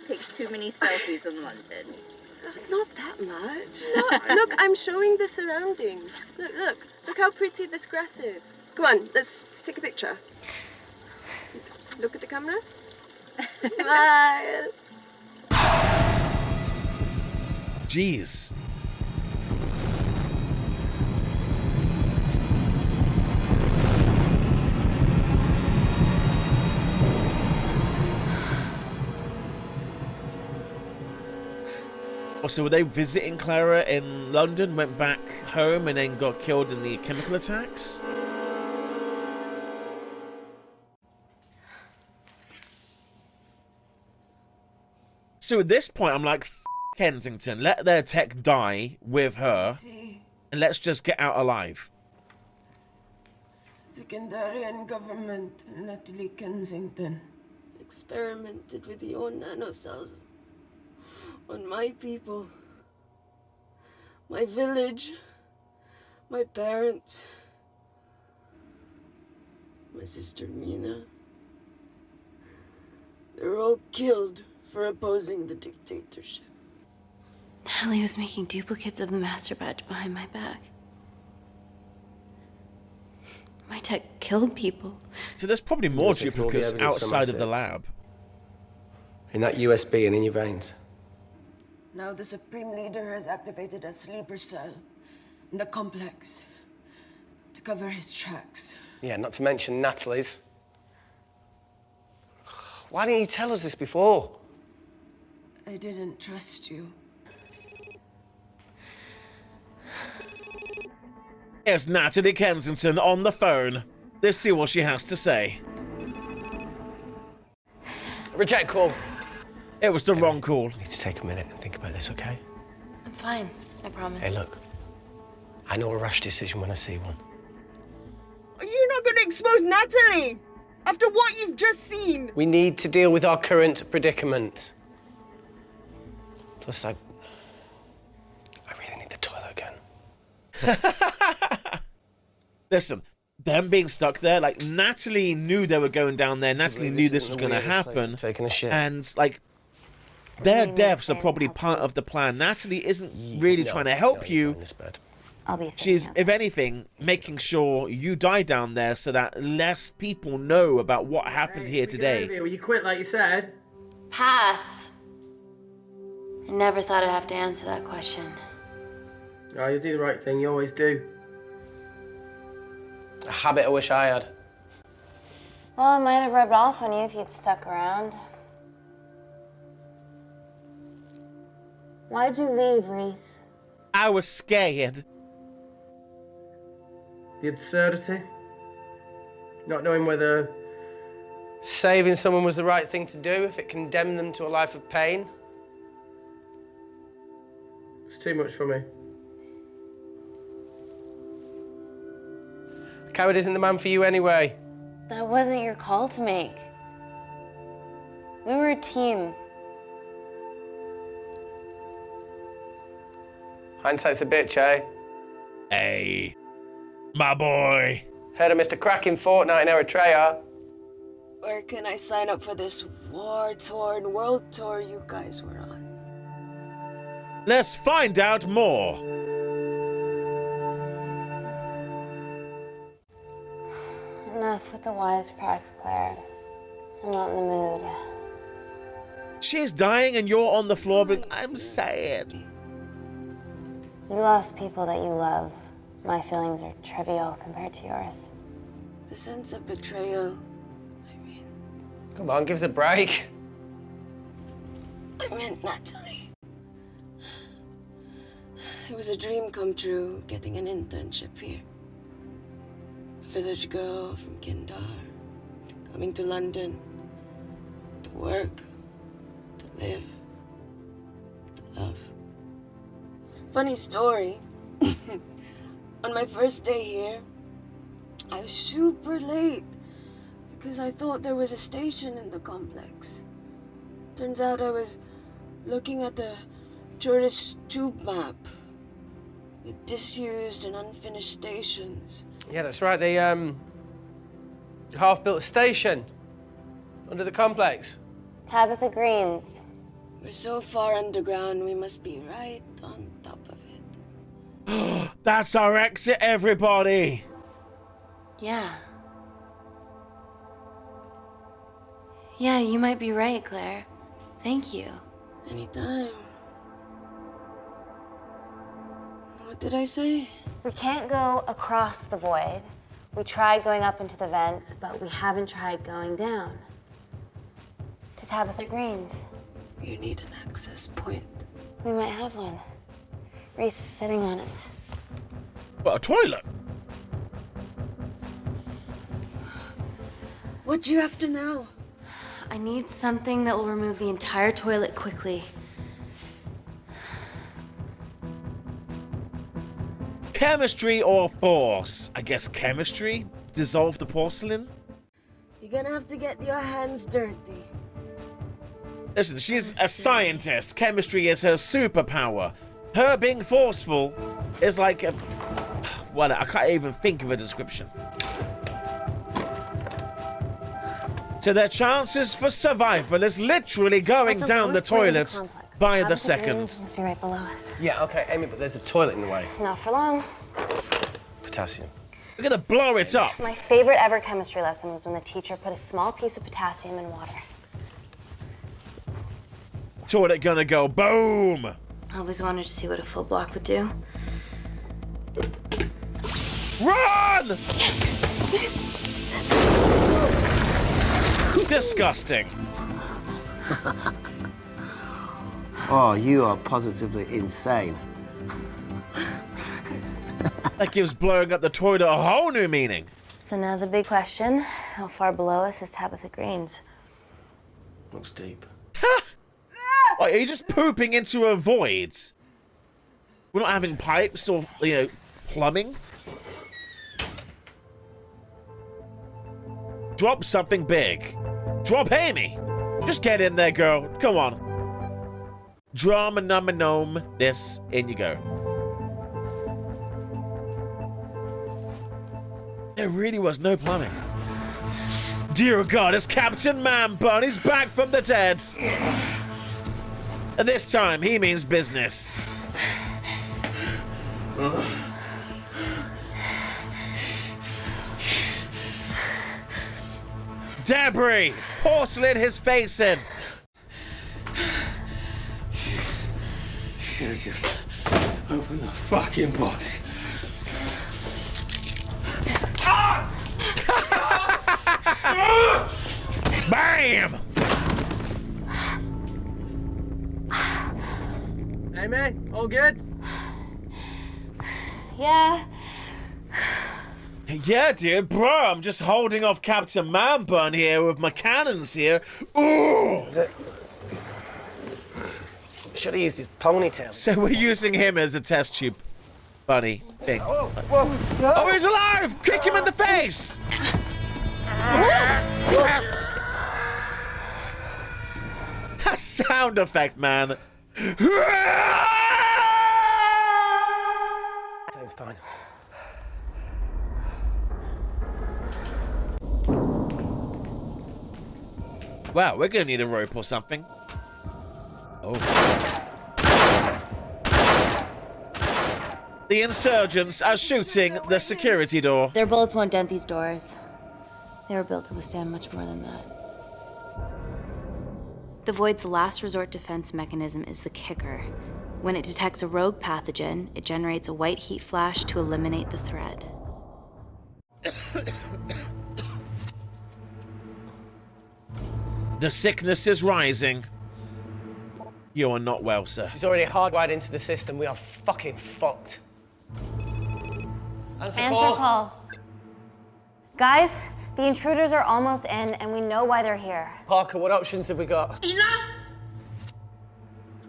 takes too many selfies in London. Not that much. Look, I'm showing the surroundings. Look how pretty this grass is. Come on, let's take a picture. Look at the camera. Smile. Jeez. So were they visiting Clara in London, went back home, and then got killed in the chemical attacks? So at this point, I'm like, F Kensington, let their tech die with her, and let's just get out alive. The Kandarian government, Natalie Kensington, experimented with your nanocells on my people, my village, my parents, my sister Mina. They were all killed for opposing the dictatorship. Natalie was making duplicates of the master badge behind my back. My tech killed people. So there's probably more You're taking all the duplicates evidence from outside of the assets. lab. In that USB and in your veins. Now the Supreme Leader has activated a sleeper cell in the complex to cover his tracks. Yeah, not to mention Natalie's. Why didn't you tell us this before? I didn't trust you. Here's Natalie Kensington on the phone. Let's see what she has to say. Reject call. It was the wrong call. You need to take a minute and think about this, okay? I'm fine, I promise. Hey, look. I know a rash decision when I see one. Are you not going to expose Natalie? After what you've just seen? We need to deal with our current predicament. Plus, I really need the toilet again. Listen, them being stuck there, like, Natalie knew they were going down there. Natalie knew this was going to happen. Taking a shit. And, like, their deaths are probably part of the plan. Natalie isn't really trying to help you. I'll be She's, if anything, making sure you die down there so that less people know about what happened here today. Will you quit like you said? Pass. I never thought I'd have to answer that question. Oh, you do the right thing, you always do. A habit I wish I had. Well, it might have rubbed off on you if you'd stuck around. Why'd you leave, Reese? I was scared. The absurdity. Not knowing whether... Saving someone was the right thing to do if it condemned them to a life of pain. It's too much for me. Coward isn't the man for you anyway. That wasn't your call to make. We were a team. Hindsight's a bitch, eh? Hey, my boy. Heard of Mr. Cracking Fortnite in Eritrea. Where can I sign up for this war-torn world tour you guys were on? Let's find out more. Enough with the wisecracks, Claire. I'm not in the mood. She's dying and you're on the floor, but I'm sad. You lost people that you love. My feelings are trivial compared to yours. The sense of betrayal. Come on, give us a break. I meant Natalie. It was a dream come true, getting an internship here. A village girl from Kindar, coming to London, to work, to live, to love. Funny story. On my first day here, I was super late because I thought there was a station in the complex. Turns out I was looking at the tourist tube map with disused and unfinished stations. Yeah, that's right. They half-built station under the complex. Tabitha Greens. We're so far underground, we must be right on top of it. That's our exit, everybody. Yeah. Yeah, you might be right, Claire. Thank you. Anytime. What did I say? We can't go across the void. We tried going up into the vents, but we haven't tried going down. To Tabitha Greens. You need an access point. We might have one. Reese is sitting on it. What, a toilet? What do you have to know? I need something that will remove the entire toilet quickly. Chemistry or force? I guess chemistry? Dissolve the porcelain? You're gonna have to get your hands dirty. Listen, she's a scientist. Chemistry is her superpower. Her being forceful is like a... Well, I can't even think of a description. So their chances for survival is literally going down the toilet by the second. Must be right below us. Yeah, okay, Amy, but there's a toilet in the way. Not for long. Potassium. We're gonna blow it up. My favorite ever chemistry lesson was when the teacher put a small piece of potassium in water. Toilet gonna go boom. I always wanted to see what a full block would do. Run! Disgusting. Oh, you are positively insane. That gives blowing up the toilet a whole new meaning. So now the big question, how far below us is Tabitha Greens? Looks deep. Are you just pooping into a void? We're not having pipes or, plumbing? Drop something big. Drop Amy. Just get in there, girl. Come on. Drama number gnome. This. In you go. There really was no plumbing. Dear God, it's Captain Man-Bun. He's back from the dead. And this time, he means business. Debris! Porcelain his face in! Should've just opened the fucking box. Bam! Amy, all good? Yeah. Yeah, dude, bro, I'm just holding off Captain Man-Bun here with my cannons here. Ooh! Should have used his ponytail. So we're using him as a test tube bunny thing. Oh, whoa. Oh, he's alive! Kick him in the face! That sound effect, man. It's fine. Wow, we're gonna need a rope or something. Oh. The insurgents are shooting the security door. Their bullets won't dent these doors. They were built to withstand much more than that. The Void's last resort defense mechanism is the kicker. When it detects a rogue pathogen, it generates a white heat flash to eliminate the threat. The sickness is rising. You are not well, sir. She's already hardwired into the system. We are fucking fucked. Answer call. Guys, the intruders are almost in, and we know why they're here. Parker, what options have we got? Enough!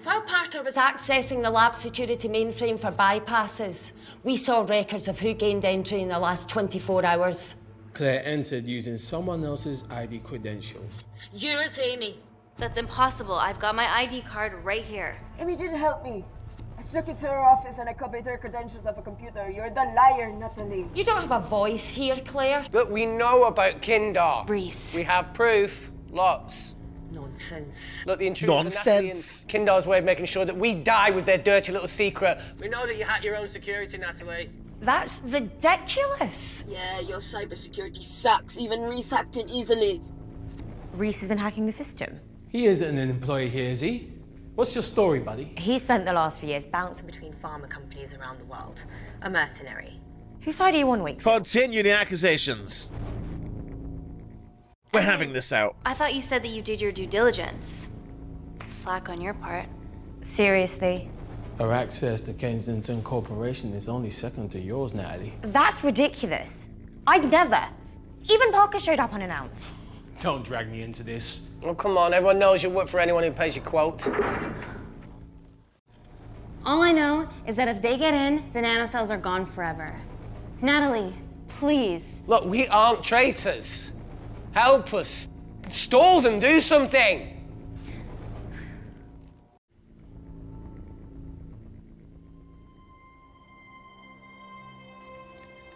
While Parker was accessing the lab security mainframe for bypasses, we saw records of who gained entry in the last 24 hours. Claire entered using someone else's ID credentials. Yours, Amy. That's impossible. I've got my ID card right here. Amy didn't help me. I snuck into her office and I copied her credentials off a computer. You're the liar, Natalie. You don't have a voice here, Claire. Look, we know about Kindar. Reese. We have proof. Lots. Nonsense. Look, the intruders Nonsense. are Natalie and Kindar's way of making sure that we die with their dirty little secret. We know that you hack your own security, Natalie. That's ridiculous. Yeah, your cybersecurity sucks. Even Reese hacked it easily. Reese has been hacking the system. He isn't an employee here, is he? What's your story, buddy? He spent the last few years bouncing between pharma companies around the world. A mercenary. Whose side are you on, Wakefield? Continue the accusations. We're having this out. I thought you said that you did your due diligence. Slack on your part. Seriously? Her access to Kensington Corporation is only second to yours, Natalie. That's ridiculous. I'd never. Even Parker showed up unannounced. Don't drag me into this. Oh, come on. Everyone knows you work for anyone who pays your quote. All I know is that if they get in, the nanocells are gone forever. Natalie, please. Look, we aren't traitors. Help us. Stall them. Do something.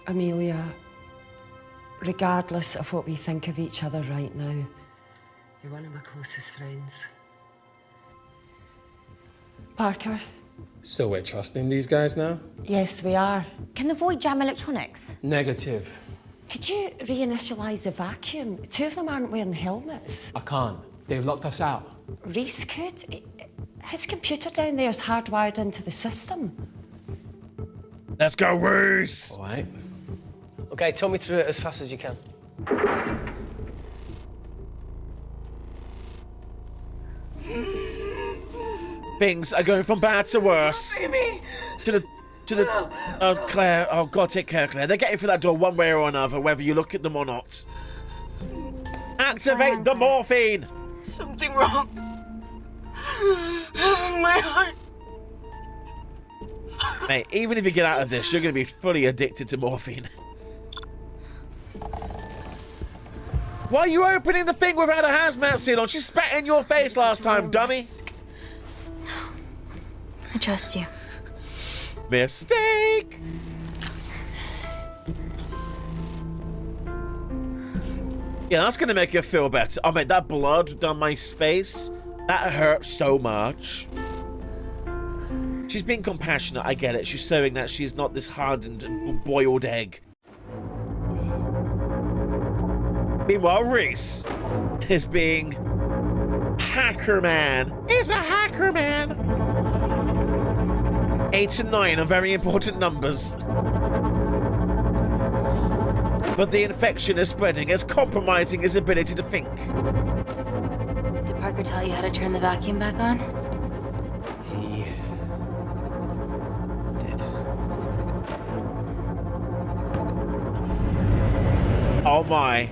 Amelia, regardless of what we think of each other right now, you're one of my closest friends. Parker? So we're trusting these guys now? Yes, we are. Can the Void jam electronics? Negative. Could you reinitialize the vacuum? Two of them aren't wearing helmets. I can't. They've locked us out. Reese could. His computer down there is hardwired into the system. Let's go, Reese! All right. Okay, talk me through it as fast as you can. Things are going from bad to worse. Oh, Claire. Oh, God, take care, Claire. They're getting through that door one way or another, whether you look at them or not. Activate the morphine! Something wrong. My heart. Mate, even if you get out of this, you're going to be fully addicted to morphine. Why are you opening the thing without a hazmat suit on? She spat in your face last time, dummy. I trust you. Mistake! Yeah, that's gonna make you feel better. Oh, mate, that blood down my face, that hurt so much. She's being compassionate, I get it. She's showing that she's not this hardened and boiled egg. Meanwhile, Reese is being Hacker Man. He's a Hacker Man. 8 and 9 are very important numbers. But the infection is spreading, it's compromising his ability to think. Did Parker tell you how to turn the vacuum back on? He did. Oh my.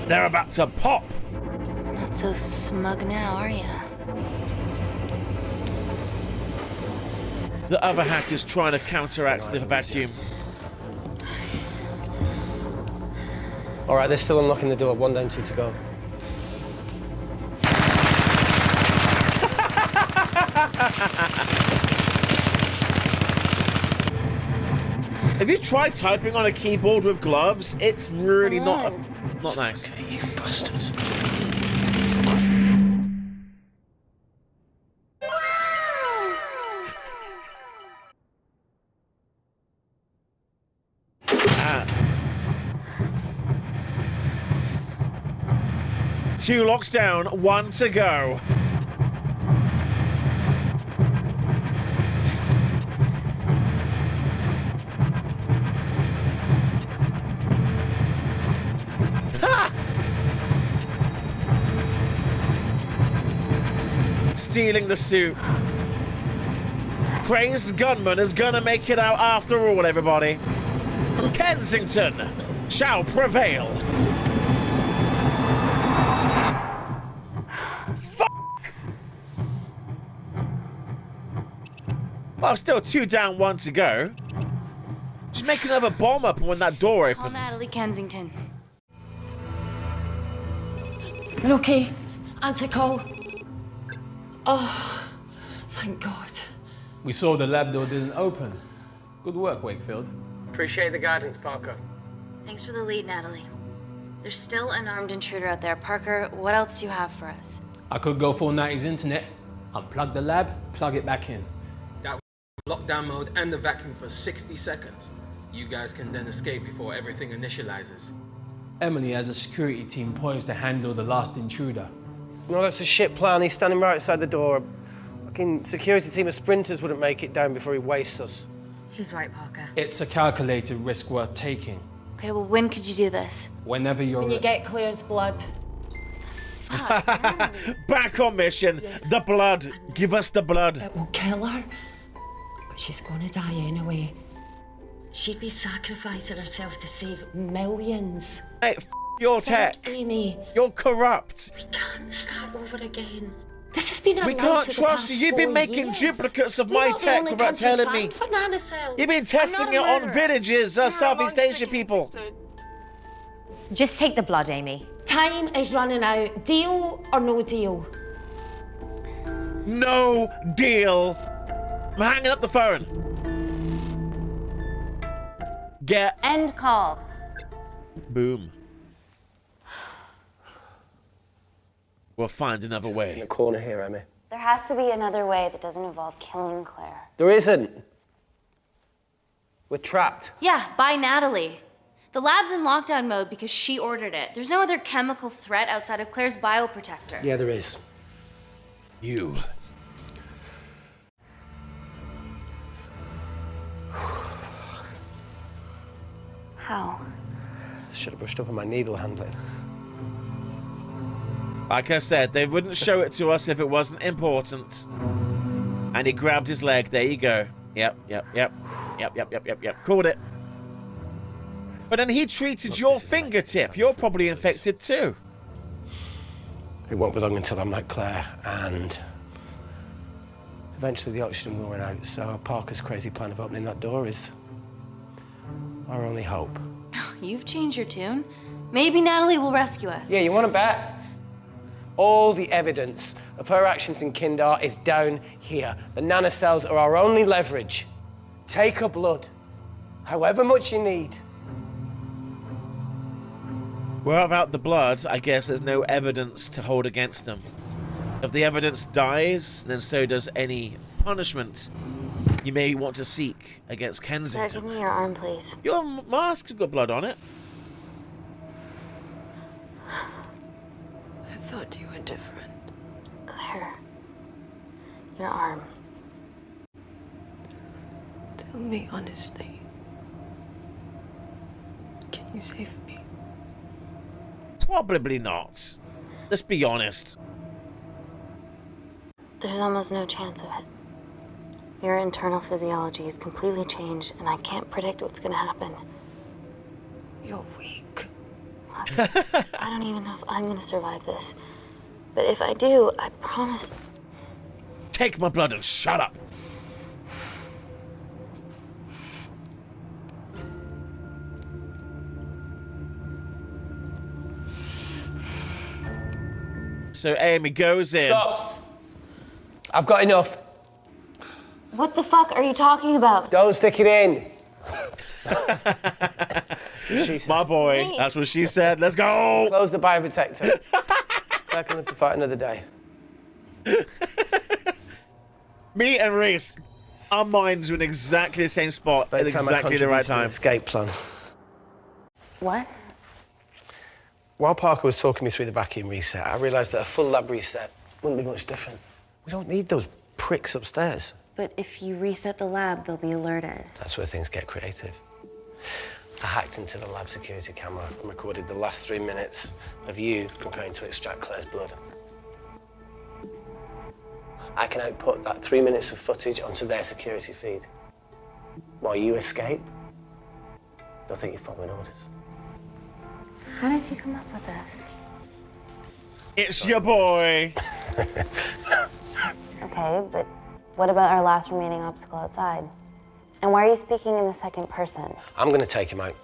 They're about to pop. Not so smug now, are you? The other hacker's trying to counteract the vacuum. All right, they're still unlocking the door. 1 down, 2 to go. Have you tried typing on a keyboard with gloves? It's really not nice. Okay, you bastards. Two locks down, 1 to go. Ha! Stealing the suit. Crazed gunman is gonna make it out after all, everybody. Kensington shall prevail. Well, still 2 down, 1 to go. Just make another bomb up when that door opens. Call Natalie Kensington. You're okay? Answer call. Oh, thank God. We saw the lab door didn't open. Good work, Wakefield. Appreciate the guidance, Parker. Thanks for the lead, Natalie. There's still an armed intruder out there. Parker, what else do you have for us? I could go full 90s internet, unplug the lab, plug it back in. That lockdown mode and the vacuum for 60 seconds. You guys can then escape before everything initializes. Emily has a security team poised to handle the last intruder. No, that's a shit plan. He's standing right outside the door. Fucking security team of sprinters wouldn't make it down before he wastes us. He's right, Parker. It's a calculated risk worth taking. Okay, well, when could you do this? Whenever you're When you get Claire's blood. Back on mission. Yes. The blood. Give us the blood. It will kill her, but she's gonna die anyway. She'd be sacrificing herself to save millions. Hey, your tech. Amy. You're corrupt. We can't start over again. This has been our We lives can't for the trust past you. You've been 4 making years. duplicates of You're my not the tech only without country telling me. trying for nanocells. You've been testing I'm it not a on murderer. villages, Southeast Asia people. Just take the blood, Amy. Time is running out. Deal or no deal? No deal. I'm hanging up the phone. Get. End call. Boom. We'll find another In way. the corner here, Emmy. There has to be another way that doesn't involve killing Claire. There isn't. We're trapped. Yeah, by Natalie. The lab's in lockdown mode because she ordered it. There's no other chemical threat outside of Claire's bioprotector. Yeah, there is. You. How? Should have brushed up on my needle handling. Like I said, they wouldn't show it to us if it wasn't important. And he grabbed his leg. There you go. Yep. Called it. But then he treated your fingertip. You're probably infected too. It won't be long until I'm like Claire, and eventually the oxygen will run out, so Parker's crazy plan of opening that door is our only hope. You've changed your tune. Maybe Natalie will rescue us. Yeah, you want to bet? All the evidence of her actions in Kindar is down here. The nanocells are our only leverage. Take her blood, however much you need. Well, without the blood, I guess there's no evidence to hold against them. If the evidence dies, then so does any punishment you may want to seek against Sir, Kensington. give me your arm, please. Your mask's got blood on it. I thought you were different. Claire. Your arm. Tell me honestly. Can you save me? Probably not. Let's be honest. There's almost no chance of it. Your internal physiology is completely changed, and I can't predict what's gonna happen. You're weak. I don't even know if I'm gonna survive this. But if I do, I promise. Take my blood and shut up. So Amy goes in. Stop! I've got enough. What the fuck are you talking about? Don't stick it in. My boy, Reese. that's what she said. Let's go. Close the bioprotector. I can live to fight another day. Me and Reese, our minds were in exactly the same spot at exactly the right time. Escape plan. What? While Parker was talking me through the vacuum reset, I realised that a full lab reset wouldn't be much different. We don't need those pricks upstairs. But if you reset the lab, they'll be alerted. That's where things get creative. I hacked into the lab security camera and recorded the last 3 minutes of you preparing to extract Claire's blood. I can output that 3 minutes of footage onto their security feed. While you escape, they'll think you're following orders. How did you come up with this? It's your boy. Okay, but what about our last remaining obstacle outside? And why are you speaking in the second person? I'm gonna take him out.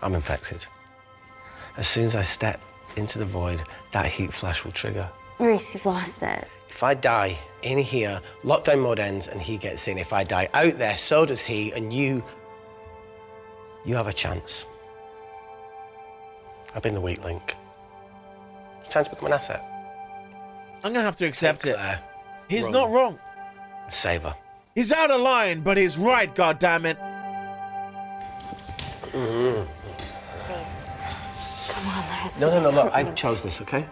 I'm infected. As soon as I step into the void, that heat flash will trigger. Reese, you've lost it. If I die in here, lockdown mode ends and he gets in. If I die out there, so does he, and you have a chance. I've been the weak link. It's time to become an asset. I'm gonna have to accept it. He's Run. not wrong. Save her. He's out of line, but he's right, goddammit. Mm-hmm. Come on, there's No, look, I chose this, okay? And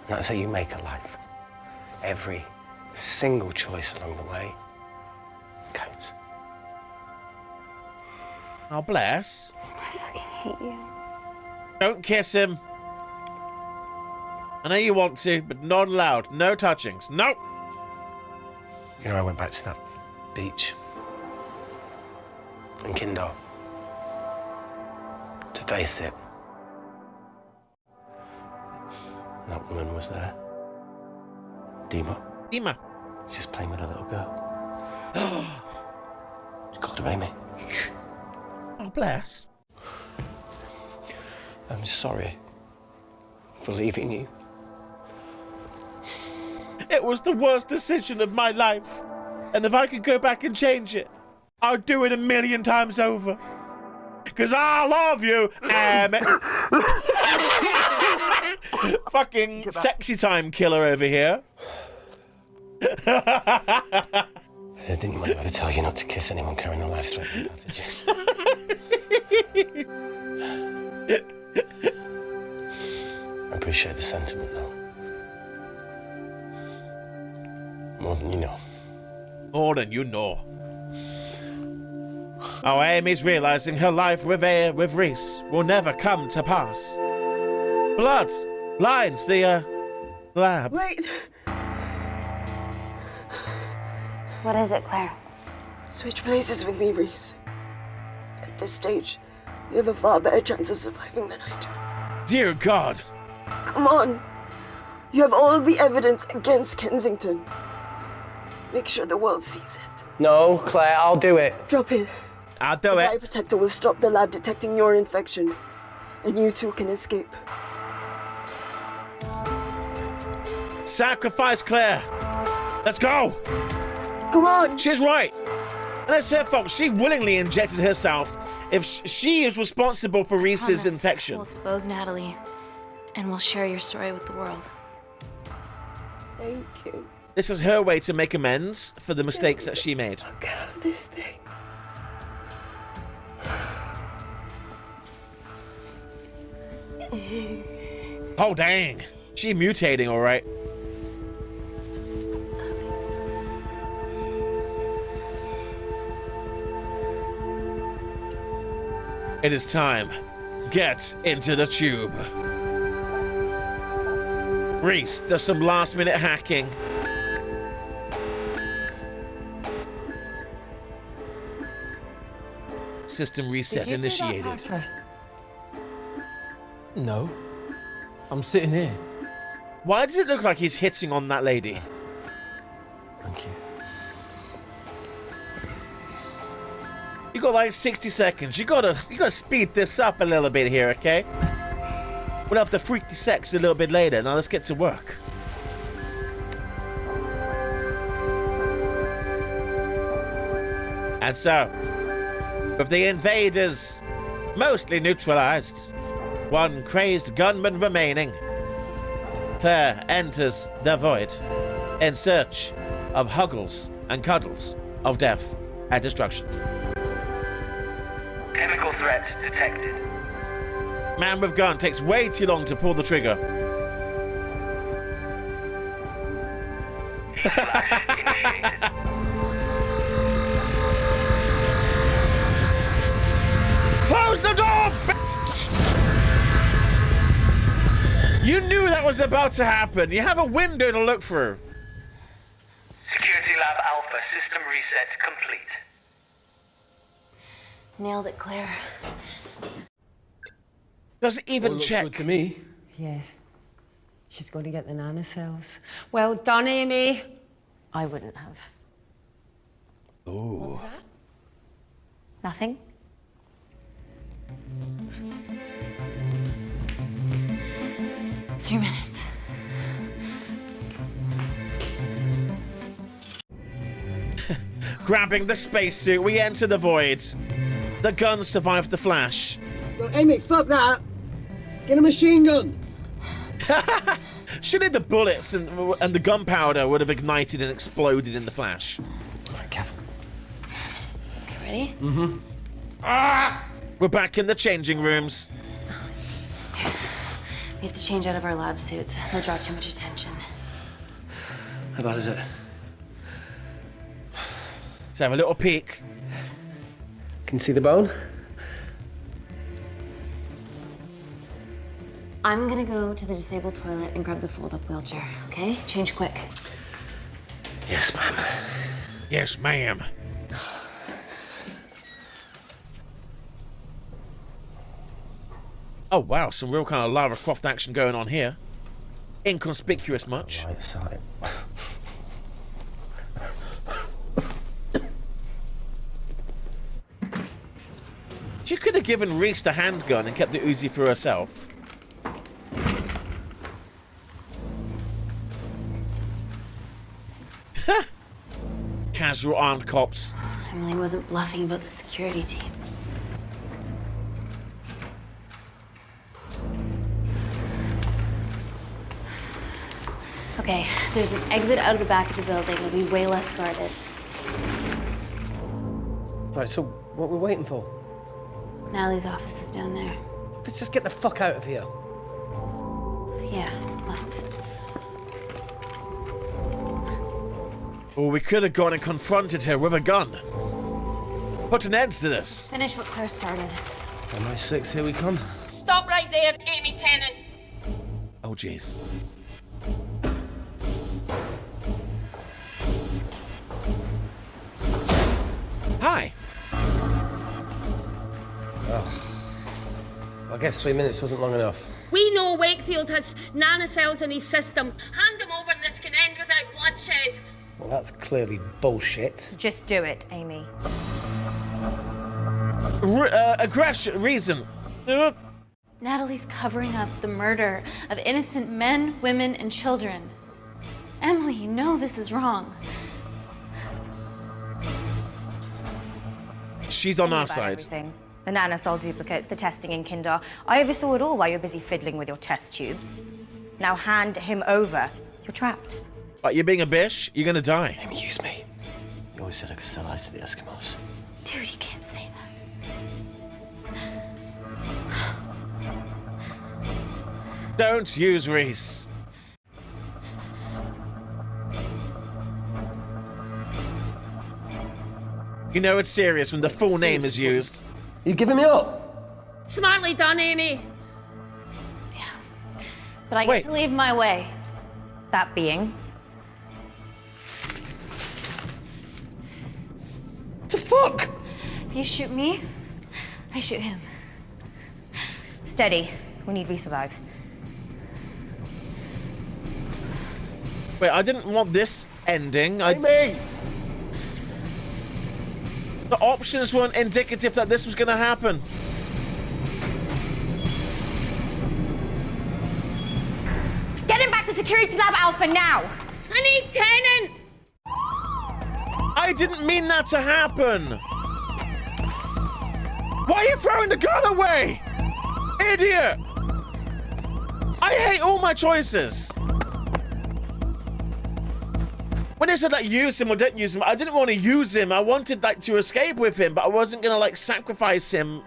that's how you make a life. Every single choice along the way counts. Oh, bless. I fucking hate you. Don't kiss him. I know you want to, but not allowed. No touchings. Nope. You know, I went back to that beach in Kindar to face it. And that woman was there. Dima. Dima. She's just playing with a little girl. She called her Amy. Oh, bless. I'm sorry for leaving you. It was the worst decision of my life. And if I could go back and change it, I'd do it 1,000,000 times over. Because I love you, fucking sexy time killer over here. Didn't your mum ever tell you not to kiss anyone carrying a life-threatening pathogen? I appreciate the sentiment, though. More than you know. More than you know. Oh, Amy's realizing her life with Reese will never come to pass. Blood lines the lab. Wait! What is it, Claire? Switch places with me, Reese. At this stage, you have a far better chance of surviving than I do. Dear God. Come on. You have all the evidence against Kensington. Make sure the world sees it. No, Claire, I'll do it. Drop it. I'll do it. The bioprotector will stop the lab detecting your infection, and you two can escape. Sacrifice Claire. Let's go. Come on. She's right. And that's her fault. She willingly injected herself. If she is responsible for Reese's infection. We'll expose Natalie, and we'll share your story with the world. Thank you. This is her way to make amends for the mistakes that she made. Look at this thing. Oh, dang. She mutating, all right. It is time. Get into the tube. Reese does some last-minute hacking. System reset initiated. No. I'm sitting here. Why does it look like he's hitting on that lady? Thank you. You got like 60 seconds. You gotta speed this up a little bit here, okay? We'll have the freaky sex a little bit later. Now let's get to work. And so, with the invaders mostly neutralized, one crazed gunman remaining, Claire enters the void in search of huggles and cuddles of death and destruction. Chemical threat detected. Man with gun takes way too long to pull the trigger. Close the door, bitch! You knew that was about to happen. You have a window to look through. Security Lab Alpha system reset complete. Nailed it, Claire. Doesn't even looks check. Good to me. Yeah. She's going to get the nanocells. Well done, Amy. I wouldn't have. Ooh. What was that? Nothing. 3 minutes. Grabbing the spacesuit, we enter the void. The gun survived the flash. Look, Amy, fuck that. Get a machine gun. Surely the bullets and the gunpowder would have ignited and exploded in the flash. All right, Kev. Okay, ready? Mm-hmm. Ah! We're back in the changing rooms. We have to change out of our lab suits. They'll draw too much attention. How bad is it? Let's have a little peek. Can you see the bone? I'm gonna go to the disabled toilet and grab the fold-up wheelchair, okay? Change quick. Yes, ma'am. Yes, ma'am. Oh, wow, some real kind of Lara Croft action going on here. Inconspicuous much. Right side. She could have given Reese the handgun and kept the Uzi for herself. Casual armed cops. Emily wasn't bluffing about the security team. Okay, there's an exit out of the back of the building. It'll be way less guarded. Right, so what are we waiting for? Natalie's office is down there. Let's just get the fuck out of here. Yeah, let's. Or we could have gone and confronted her with a gun. Put an end to this. Finish what Claire started. MI6, here we come. Stop right there, Amy Tennant. Oh, jeez. Hi. I guess 3 minutes wasn't long enough. We know Wakefield has nanocells in his system. Hand them over and this can end without bloodshed. Well, that's clearly bullshit. Just do it, Amy. Aggression, reason. Natalie's covering up the murder of innocent men, women, and children. Emily, you know this is wrong. She's on our side. Everything. The nanocell duplicates, the testing in Kindar. I oversaw it all while you're busy fiddling with your test tubes. Now hand him over. You're trapped. But you're being a bitch, you're gonna die. Amy, use me. You always said I could sell ice to the Eskimos. Dude, you can't say that. Don't use Reese. You know it's serious when the full name is used. You giving me up? Smartly done, Amy. But I get to leave my way. That being? What the fuck? If you shoot me, I shoot him. Steady. We need Reese alive. Wait, I didn't want this ending. Amy! The options weren't indicative that this was going to happen. Get him back to Security Lab Alpha now! I need Tennant! I didn't mean that to happen! Why are you throwing the gun away? Idiot! I hate all my choices! When they said, like, use him or don't use him, I didn't want to use him. I wanted, like, to escape with him, but I wasn't gonna, like, sacrifice him.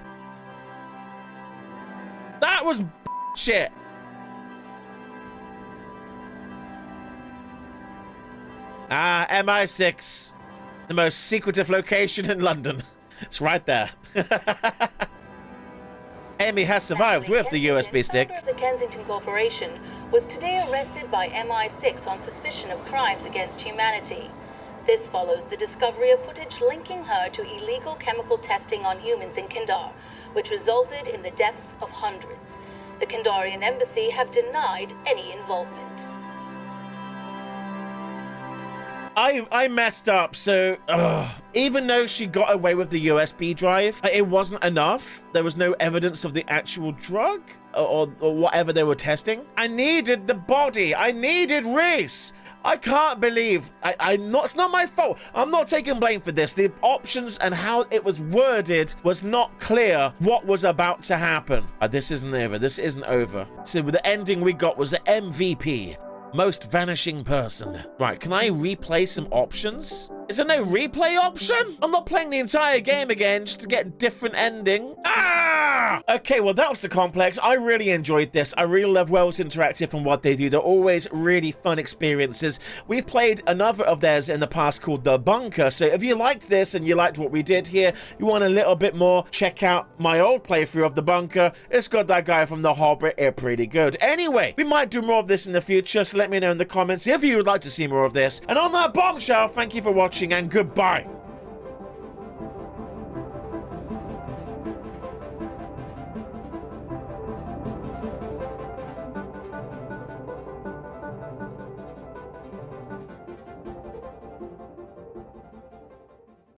That was shit. Ah, MI6. The most secretive location in London. It's right there. Amy has survived with the USB stick. Founder of the Kensington Corporation was today arrested by MI6 on suspicion of crimes against humanity. This follows the discovery of footage linking her to illegal chemical testing on humans in Kindar, which resulted in the deaths of hundreds. The Kindarian embassy have denied any involvement. I messed up, so even though she got away with the USB drive, it wasn't enough. There was no evidence of the actual drug or whatever they were testing. I needed the body. I needed Reese. I can't believe it's not my fault. I'm not taking blame for this. The options and how it was worded was not clear what was about to happen. This isn't over. This isn't over. So the ending we got was the MVP. Most vanishing person. Right, can I replay some options? Is there no replay option? I'm not playing the entire game again just to get a different ending. Ah! Okay, well, that was the complex. I really enjoyed this. I really love Welch Interactive and what they do. They're always really fun experiences. We've played another of theirs in the past called The Bunker. So if you liked this and you liked what we did here, you want a little bit more, check out my old playthrough of The Bunker. It's got that guy from The Hobbit. It's pretty good. Anyway, we might do more of this in the future, so let me know in the comments if you would like to see more of this. And on that bombshell, thank you for watching and goodbye.